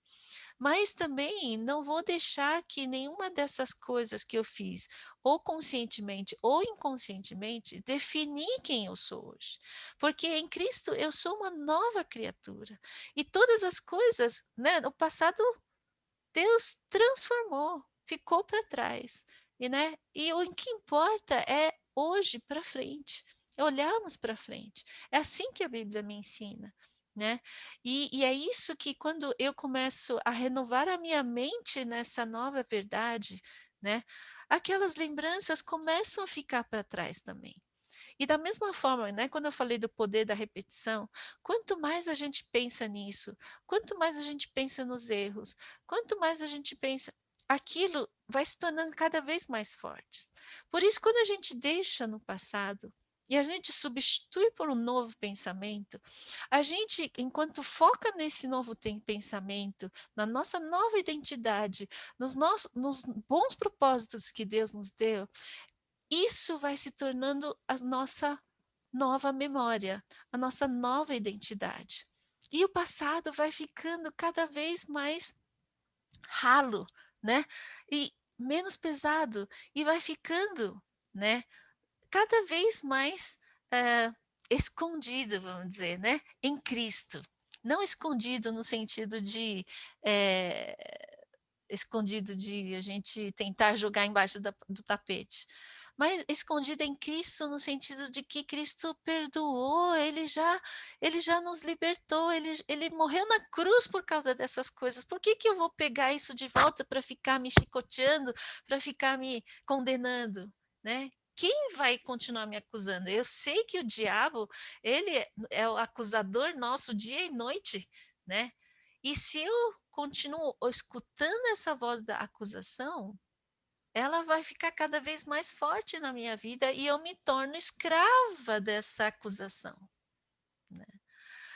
Mas também não vou deixar que nenhuma dessas coisas que eu fiz, ou conscientemente ou inconscientemente, definir quem eu sou hoje. Porque em Cristo eu sou uma nova criatura. E todas as coisas, né, no passado Deus transformou, ficou para trás, né? E o que importa é hoje para frente, é olharmos para frente. É assim que a Bíblia me ensina, né? E é isso que quando eu começo a renovar a minha mente nessa nova verdade, né? Aquelas lembranças começam a ficar para trás também. E da mesma forma, né, quando eu falei do poder da repetição, quanto mais a gente pensa nisso, quanto mais a gente pensa nos erros, quanto mais a gente pensa, aquilo vai se tornando cada vez mais forte. Por isso, quando a gente deixa no passado e a gente substitui por um novo pensamento, a gente, enquanto foca nesse novo pensamento, na nossa nova identidade, nos bons propósitos que Deus nos deu, isso vai se tornando a nossa nova memória, a nossa nova identidade. E o passado vai ficando cada vez mais ralo, né? E menos pesado, e vai ficando, né? Cada vez mais escondido, vamos dizer, né? Em Cristo. Não escondido no sentido de escondido de a gente tentar jogar embaixo do tapete, mas escondida em Cristo no sentido de que Cristo perdoou, ele já nos libertou, ele morreu na cruz por causa dessas coisas. Por que eu vou pegar isso de volta para ficar me chicoteando, para ficar me condenando, né? Quem vai continuar me acusando? Eu sei que o diabo, ele é o acusador nosso dia e noite, né? E se eu continuo escutando essa voz da acusação, ela vai ficar cada vez mais forte na minha vida e eu me torno escrava dessa acusação, né?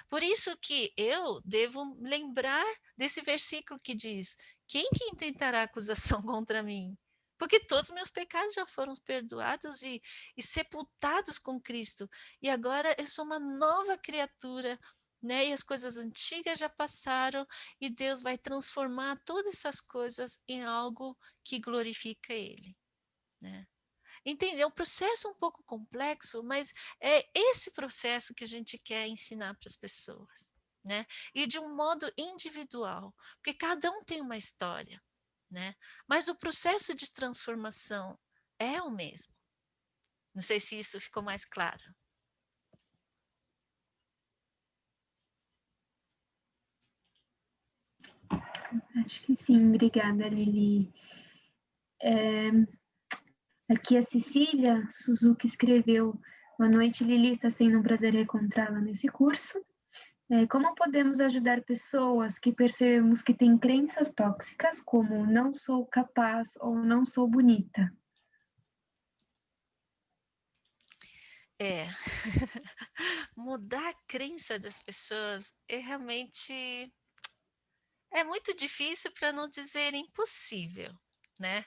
Por isso que eu devo lembrar desse versículo que diz: quem que intentará acusação contra mim? Porque todos os meus pecados já foram perdoados e sepultados com Cristo. E agora eu sou uma nova criatura, né? E as coisas antigas já passaram e Deus vai transformar todas essas coisas em algo que glorifica Ele, né? Entende? É um processo um pouco complexo, mas é esse processo que a gente quer ensinar para as pessoas, né? E de um modo individual, porque cada um tem uma história, né? Mas o processo de transformação é o mesmo. Não sei se isso ficou mais claro. Acho que sim, obrigada, Lili. Aqui a Cecília Suzuki escreveu: boa noite, Lili, está sendo um prazer encontrá-la nesse curso. Como podemos ajudar pessoas que percebemos que têm crenças tóxicas, como não sou capaz ou não sou bonita? É. Mudar a crença das pessoas é realmente é muito difícil, para não dizer impossível, né.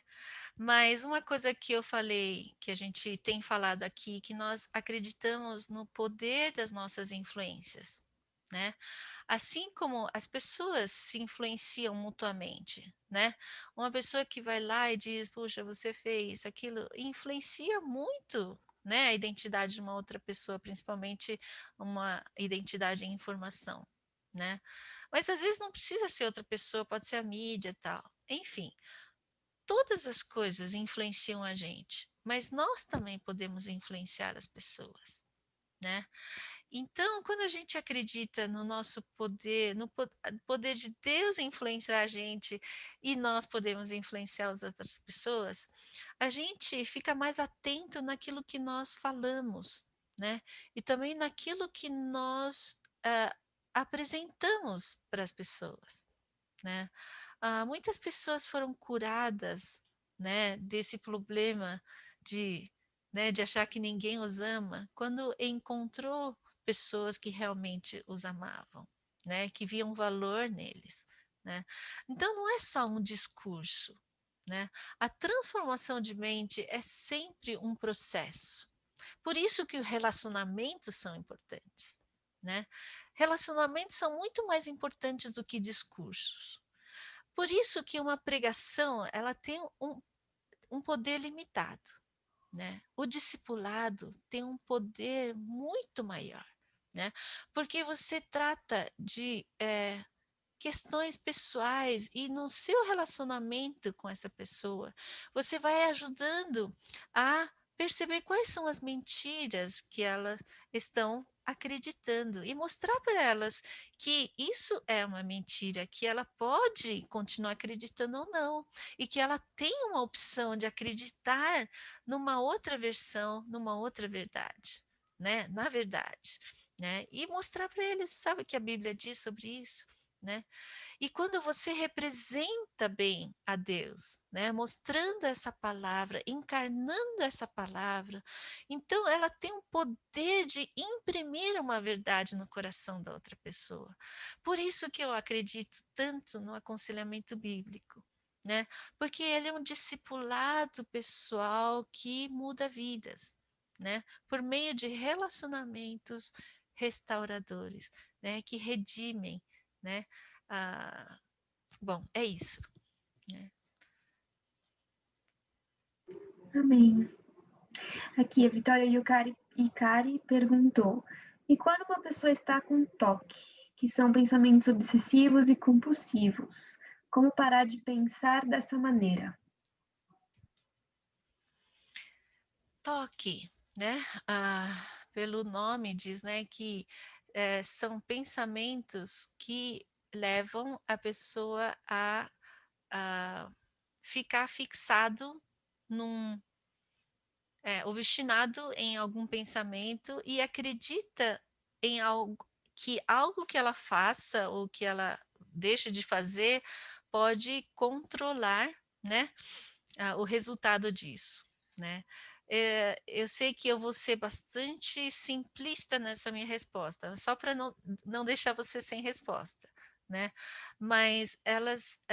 Mas uma coisa que eu falei, que a gente tem falado aqui, que nós acreditamos no poder das nossas influências, né. Assim como as pessoas se influenciam mutuamente, né. Uma pessoa que vai lá e diz: "Puxa, você fez aquilo", influencia muito, né, a identidade de uma outra pessoa, principalmente uma identidade em informação, né. Mas às vezes não precisa ser outra pessoa, pode ser a mídia, e tal. Enfim, todas as coisas influenciam a gente, mas nós também podemos influenciar as pessoas, né. Então, quando a gente acredita no nosso poder, no poder de Deus influenciar a gente e nós podemos influenciar as outras pessoas, a gente fica mais atento naquilo que nós falamos, né? E também naquilo que nós apresentamos para as pessoas, né? Muitas pessoas foram curadas, né, desse problema de, né, de achar que ninguém os ama, quando encontrou pessoas que realmente os amavam, né, que viam valor neles, né. Então não é só um discurso, né, a transformação de mente é sempre um processo. Por isso que os relacionamentos são importantes, né. Relacionamentos são muito mais importantes do que discursos. Por isso que uma pregação, ela tem um poder limitado, né. O discipulado tem um poder muito maior, né, porque você trata de, questões pessoais e no seu relacionamento com essa pessoa, você vai ajudando a perceber quais são as mentiras que elas estão acreditando e mostrar para elas que isso é uma mentira, que ela pode continuar acreditando ou não, e que ela tem uma opção de acreditar numa outra versão, numa outra verdade, né? Na verdade, né? E mostrar para eles, sabe o que a Bíblia diz sobre isso, né? E quando você representa bem a Deus, né, mostrando essa palavra, encarnando essa palavra, então ela tem o poder de imprimir uma verdade no coração da outra pessoa. Por isso que eu acredito tanto no aconselhamento bíblico, né? Porque ele é um discipulado pessoal que muda vidas, né? Por meio de relacionamentos restauradores, né, que redimem, né? Ah, bom, é isso, né. Amém. Aqui a Vitória Icari perguntou: e quando uma pessoa está com toque, que são pensamentos obsessivos e compulsivos, como parar de pensar dessa maneira? Toque, né, pelo nome diz, né, que, são pensamentos que levam a pessoa a ficar fixado num obstinado em algum pensamento e acredita em algo que ela faça ou que ela deixe de fazer pode controlar, né, o resultado disso, né. Eu sei que eu vou ser bastante simplista nessa minha resposta, só para não deixar você sem resposta, né, mas elas,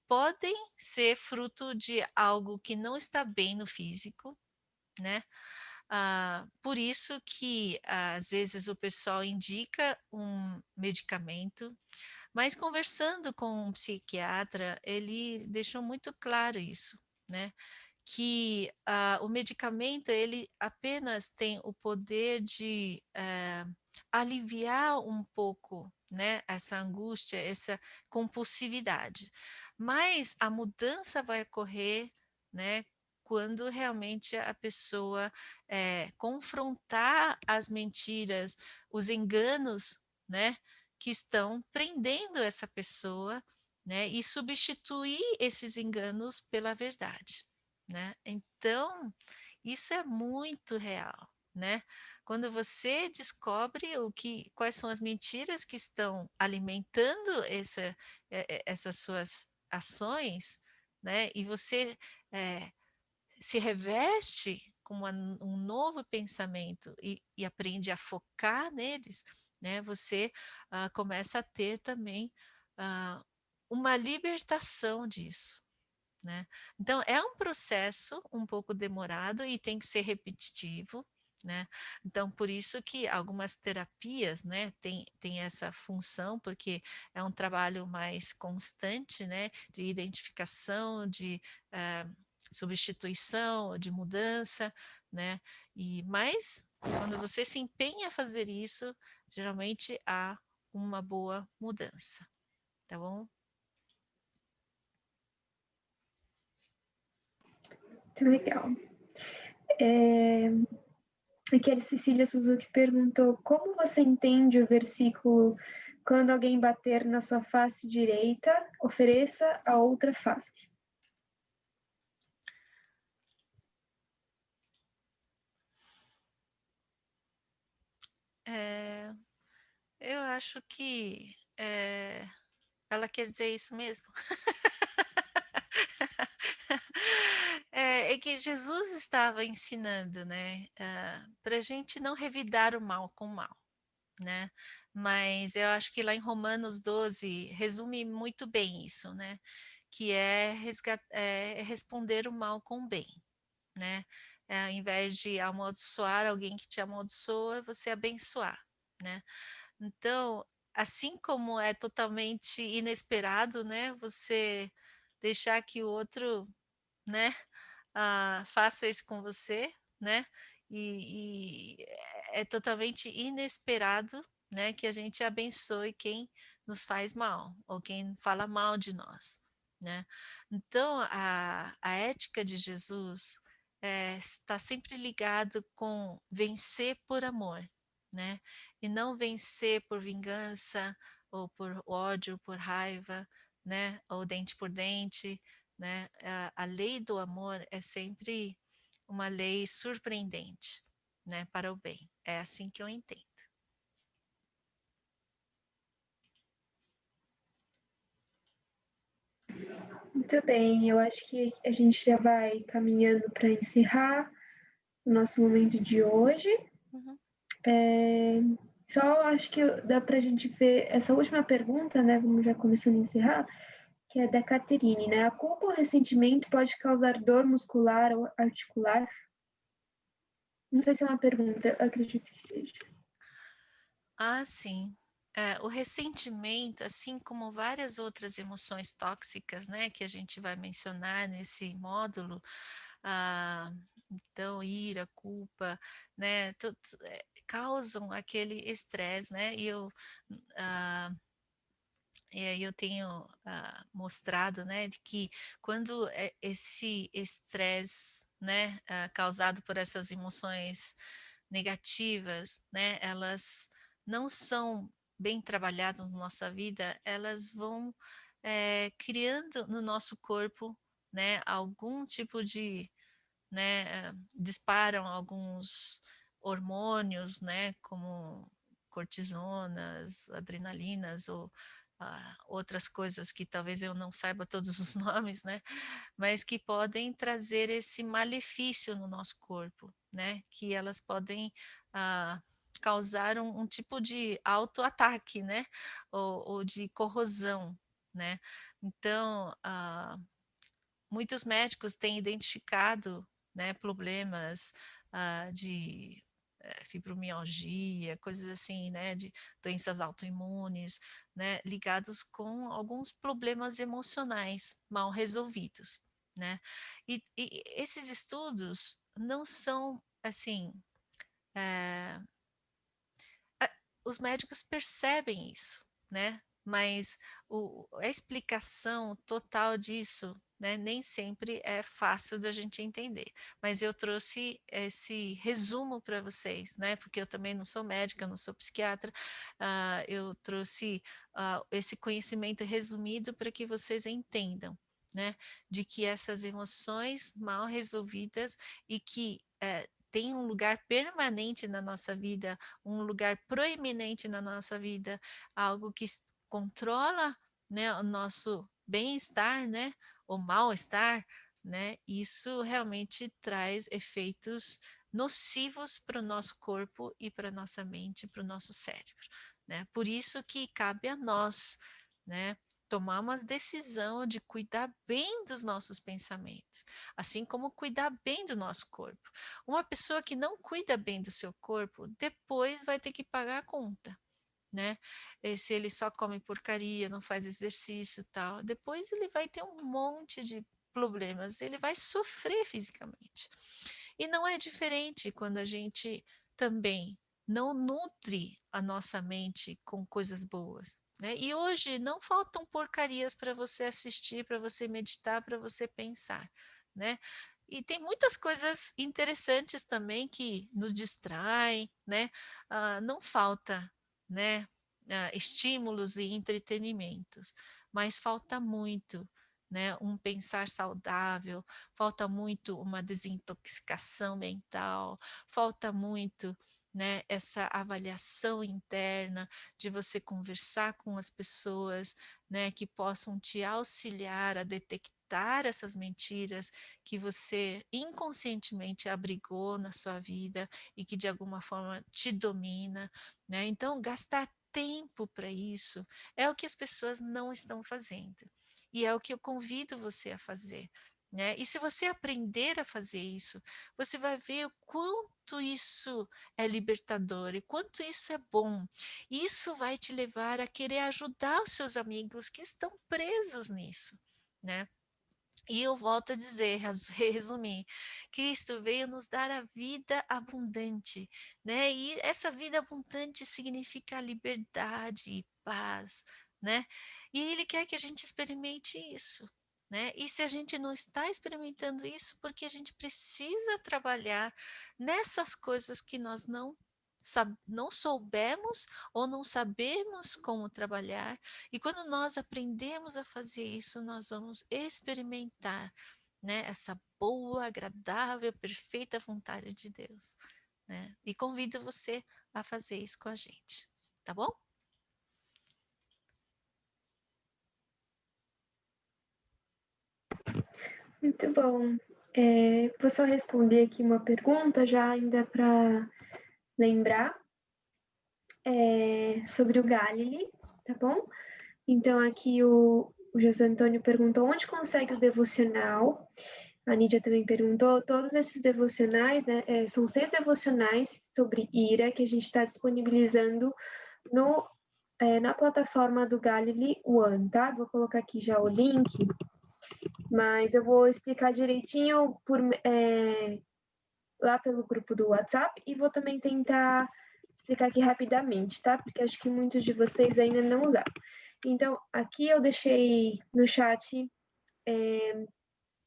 podem ser fruto de algo que não está bem no físico, né. Por isso que, às vezes, o pessoal indica um medicamento, mas conversando com um psiquiatra, ele deixou muito claro isso, né, que, o medicamento ele apenas tem o poder de, aliviar um pouco, né, essa angústia, essa compulsividade, mas a mudança vai ocorrer, né, quando realmente a pessoa, confrontar as mentiras, os enganos, né, que estão prendendo essa pessoa, né, e substituir esses enganos pela verdade, né. Então, isso é muito real, né. Quando você descobre quais são as mentiras que estão alimentando essas suas ações, né, e você, se reveste com um novo pensamento e aprende a focar neles, né, você começa a ter também uma libertação disso, né? Então, é um processo um pouco demorado e tem que ser repetitivo, né? Então, por isso que algumas terapias, né, tem essa função, porque é um trabalho mais constante, né, de identificação, de substituição, de mudança, né? Mas, quando você se empenha a fazer isso, geralmente há uma boa mudança, tá bom? Muito legal. Aqui a Cecília Suzuki perguntou: como você entende o versículo quando alguém bater na sua face direita, ofereça a outra face? Eu acho que ela quer dizer isso mesmo. É que Jesus estava ensinando, né, para a gente não revidar o mal com o mal, né? Mas eu acho que lá em Romanos 12 resume muito bem isso, né? Que é responder o mal com o bem, né? Ao invés de amaldiçoar alguém que te amaldiçoa, você abençoar, né? Então, assim como é totalmente inesperado, né? Você deixar que o outro, né? Faça isso com você, né? E é totalmente inesperado, né? Que a gente abençoe quem nos faz mal ou quem fala mal de nós, né? Então, a ética de Jesus está sempre ligado com vencer por amor, né? E não vencer por vingança ou por ódio, por raiva, né? Ou dente por dente, né? A lei do amor é sempre uma lei surpreendente, né? Para o bem. É assim que eu entendo. Muito bem, eu acho que a gente já vai caminhando para encerrar o nosso momento de hoje. Uhum. Só acho que dá para a gente ver essa última pergunta, né? Vamos já começando a encerrar, que é da Caterine, né? A culpa ou ressentimento pode causar dor muscular ou articular? Não sei se é uma pergunta, acredito que seja. Sim. O ressentimento, assim como várias outras emoções tóxicas, né, que a gente vai mencionar nesse módulo, então ira, culpa, né, causam aquele estresse, né, e aí eu tenho mostrado, né, de que quando esse estresse, né, causado por essas emoções negativas, né, elas não são bem trabalhadas na nossa vida, elas vão criando no nosso corpo, né, algum tipo de, né, disparam alguns hormônios, né, como cortisonas, adrenalinas ou outras coisas que talvez eu não saiba todos os nomes, né, mas que podem trazer esse malefício no nosso corpo, né, que elas podem causar um tipo de autoataque, né, ou de corrosão, né. Então, muitos médicos têm identificado, né, problemas de fibromialgia, coisas assim, né, de doenças autoimunes, né, ligados com alguns problemas emocionais mal resolvidos, né. E esses estudos não são assim, os médicos percebem isso, né? Mas a explicação total disso, né, nem sempre é fácil da gente entender. Mas eu trouxe esse resumo para vocês, né? Porque eu também não sou médica, eu não sou psiquiatra. Eu trouxe esse conhecimento resumido para que vocês entendam, né? De que essas emoções mal resolvidas e que tem um lugar permanente na nossa vida, um lugar proeminente na nossa vida, algo que controla, né, o nosso bem-estar, né, o mal-estar, né? Isso realmente traz efeitos nocivos para o nosso corpo e para a nossa mente, para o nosso cérebro, né? Por isso que cabe a nós, né, tomar uma decisão de cuidar bem dos nossos pensamentos, assim como cuidar bem do nosso corpo. Uma pessoa que não cuida bem do seu corpo, depois vai ter que pagar a conta, né? Se ele só come porcaria, não faz exercício e tal, depois ele vai ter um monte de problemas, ele vai sofrer fisicamente. E não é diferente quando a gente também não nutre a nossa mente com coisas boas, né? E hoje não faltam porcarias para você assistir, para você meditar, para você pensar, né? E tem muitas coisas interessantes também que nos distraem, né? Não falta, né, estímulos e entretenimentos, mas falta muito, né, um pensar saudável, falta muito uma desintoxicação mental, falta muito, né, essa avaliação interna de você conversar com as pessoas, né, que possam te auxiliar a detectar essas mentiras que você inconscientemente abrigou na sua vida e que de alguma forma te domina, né? Então, gastar tempo para isso é o que as pessoas não estão fazendo. E é o que eu convido você a fazer, né? E se você aprender a fazer isso, você vai ver o quanto isso é libertador e quanto isso é bom. Isso vai te levar a querer ajudar os seus amigos que estão presos nisso, né? E eu volto a dizer, resumir, Cristo veio nos dar a vida abundante, né? E essa vida abundante significa liberdade e paz, né? E Ele quer que a gente experimente isso, né? E se a gente não está experimentando isso, porque a gente precisa trabalhar nessas coisas que nós não soubemos ou não sabemos como trabalhar, e quando nós aprendemos a fazer isso, nós vamos experimentar, né, essa boa, agradável, perfeita vontade de Deus, né? E convido você a fazer isso com a gente, tá bom? Muito bom. Vou só responder aqui uma pergunta, já ainda para lembrar, sobre o Galilee, tá bom? Então, aqui o José Antônio perguntou onde consegue o devocional. A Nídia também perguntou. Todos esses devocionais, né, são 6 devocionais sobre ira que a gente está disponibilizando na plataforma do Galilee One, tá? Vou colocar aqui já o link, mas eu vou explicar direitinho lá pelo grupo do WhatsApp e vou também tentar explicar aqui rapidamente, tá? Porque acho que muitos de vocês ainda não usaram. Então, aqui eu deixei no chat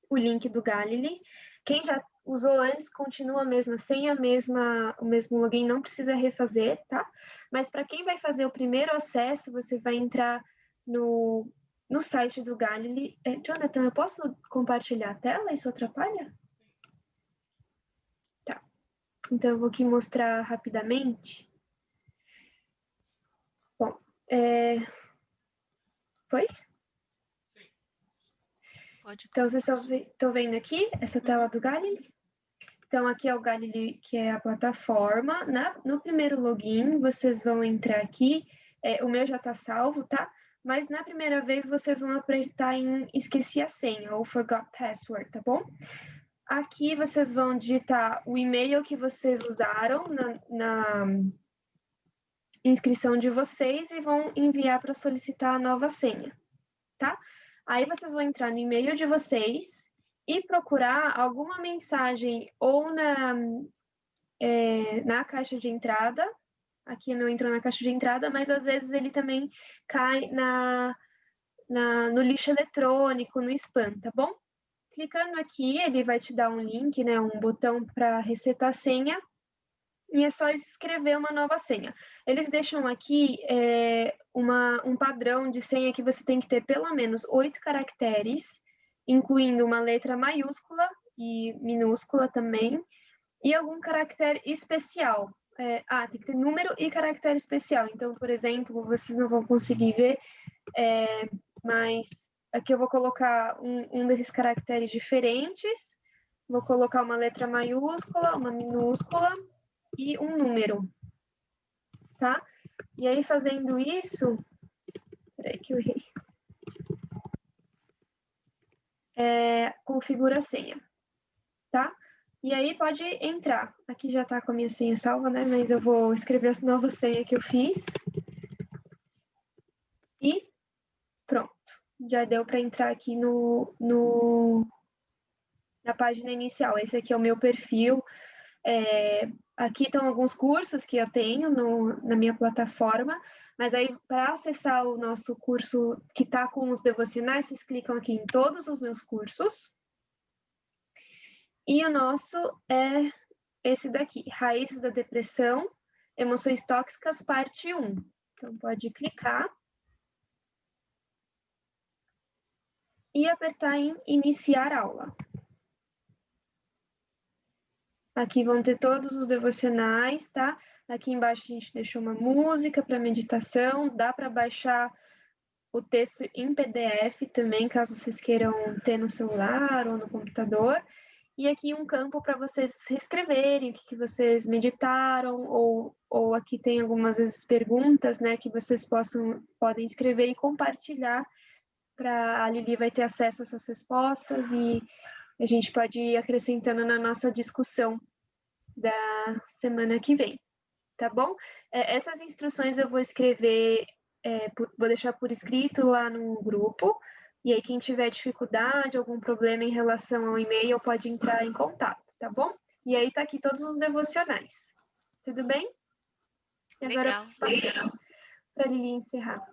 o link do Galilee. Quem já usou antes, continua a mesma senha, o mesmo login, não precisa refazer, tá? Mas para quem vai fazer o primeiro acesso, você vai entrar no site do Galilee. Jonathan, eu posso compartilhar a tela? Isso atrapalha? Tá. Então, eu vou aqui mostrar rapidamente. Bom, foi? Sim. Pode. Então, vocês estão vendo aqui essa tela do Galilee? Então, aqui é o Galilee, que é a plataforma. No primeiro login, vocês vão entrar aqui. O meu já está salvo, tá? Mas na primeira vez, vocês vão apertar em esqueci a senha, ou forgot password, tá bom? Aqui, vocês vão digitar o e-mail que vocês usaram na inscrição de vocês e vão enviar para solicitar a nova senha, tá? Aí, vocês vão entrar no e-mail de vocês e procurar alguma mensagem ou na caixa de entrada. Aqui o meu entrou na caixa de entrada, mas às vezes ele também cai no lixo eletrônico, no spam, tá bom? Clicando aqui, ele vai te dar um link, né, um botão para resetar a senha, e é só escrever uma nova senha. Eles deixam aqui um padrão de senha que você tem que ter pelo menos 8 caracteres, incluindo uma letra maiúscula e minúscula também, e algum caractere especial. Tem que ter número e caractere especial. Então, por exemplo, vocês não vão conseguir ver, mas Aqui eu vou colocar um desses caracteres diferentes, vou colocar uma letra maiúscula, uma minúscula e um número, tá? E aí, fazendo isso... Peraí que eu errei. Configura a senha, tá? E aí pode entrar. Aqui já tá com a minha senha salva, né? Mas eu vou escrever a nova senha que eu fiz. E pronto. Já deu para entrar aqui na página inicial. Esse aqui é o meu perfil. Aqui estão alguns cursos que eu tenho na minha plataforma. Mas aí, para acessar o nosso curso que está com os devocionais, vocês clicam aqui em todos os meus cursos. E o nosso é esse daqui, Raízes da Depressão, Emoções Tóxicas, parte 1. Então, pode clicar. E apertar em Iniciar Aula. Aqui vão ter todos os devocionais, tá? Aqui embaixo a gente deixou uma música para meditação. Dá para baixar o texto em PDF também, caso vocês queiram ter no celular ou no computador. E aqui um campo para vocês escreverem o que vocês meditaram, ou aqui tem algumas vezes perguntas, né, que vocês podem escrever e compartilhar, a Lili vai ter acesso às suas respostas e a gente pode ir acrescentando na nossa discussão da semana que vem, tá bom? Essas instruções eu vou escrever, vou deixar por escrito lá no grupo. E aí, quem tiver dificuldade, algum problema em relação ao e-mail, pode entrar em contato, tá bom? E aí, tá aqui todos os devocionais. Tudo bem? E agora, para Lili encerrar.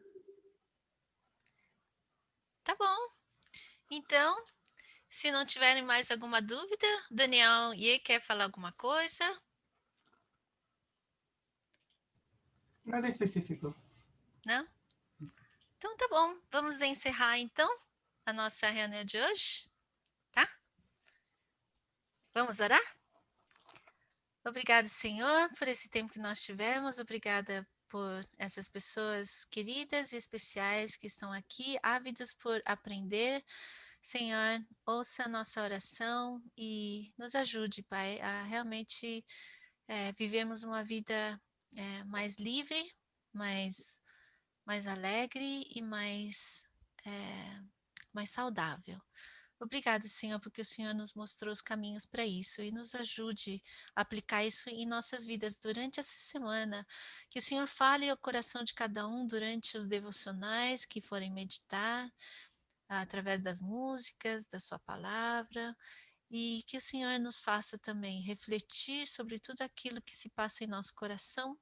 Tá bom. Então, se não tiverem mais alguma dúvida, Daniel quer falar alguma coisa? Nada específico. Não? Então, tá bom. Vamos encerrar, então, a nossa reunião de hoje, tá? Vamos orar? Obrigado, Senhor, por esse tempo que nós tivemos. Obrigada por essas pessoas queridas e especiais que estão aqui, ávidas por aprender. Senhor, ouça a nossa oração e nos ajude, Pai, a realmente vivermos uma vida mais livre, mais alegre e mais saudável. Obrigada, Senhor, porque o Senhor nos mostrou os caminhos para isso e nos ajude a aplicar isso em nossas vidas durante essa semana. Que o Senhor fale ao coração de cada um durante os devocionais que forem meditar, através das músicas, da sua palavra, e que o Senhor nos faça também refletir sobre tudo aquilo que se passa em nosso coração,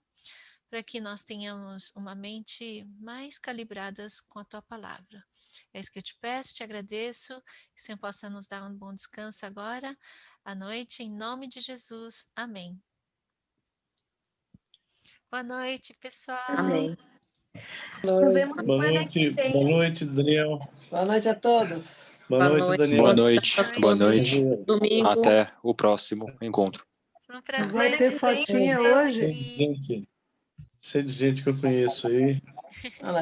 para que nós tenhamos uma mente mais calibradas com a Tua Palavra. É isso que eu te peço, te agradeço, que o Senhor possa nos dar um bom descanso agora, à noite, em nome de Jesus. Amém. Boa noite, pessoal. Amém. Nos vemos semana que vem. Boa noite, Daniel. Boa noite a todos. Boa noite, Daniel. Boa noite. Boa noite. Domingo. Até o próximo encontro. Foi um prazer. Vai ter fotinha hoje? Cheio de gente que eu conheço aí. Olha lá,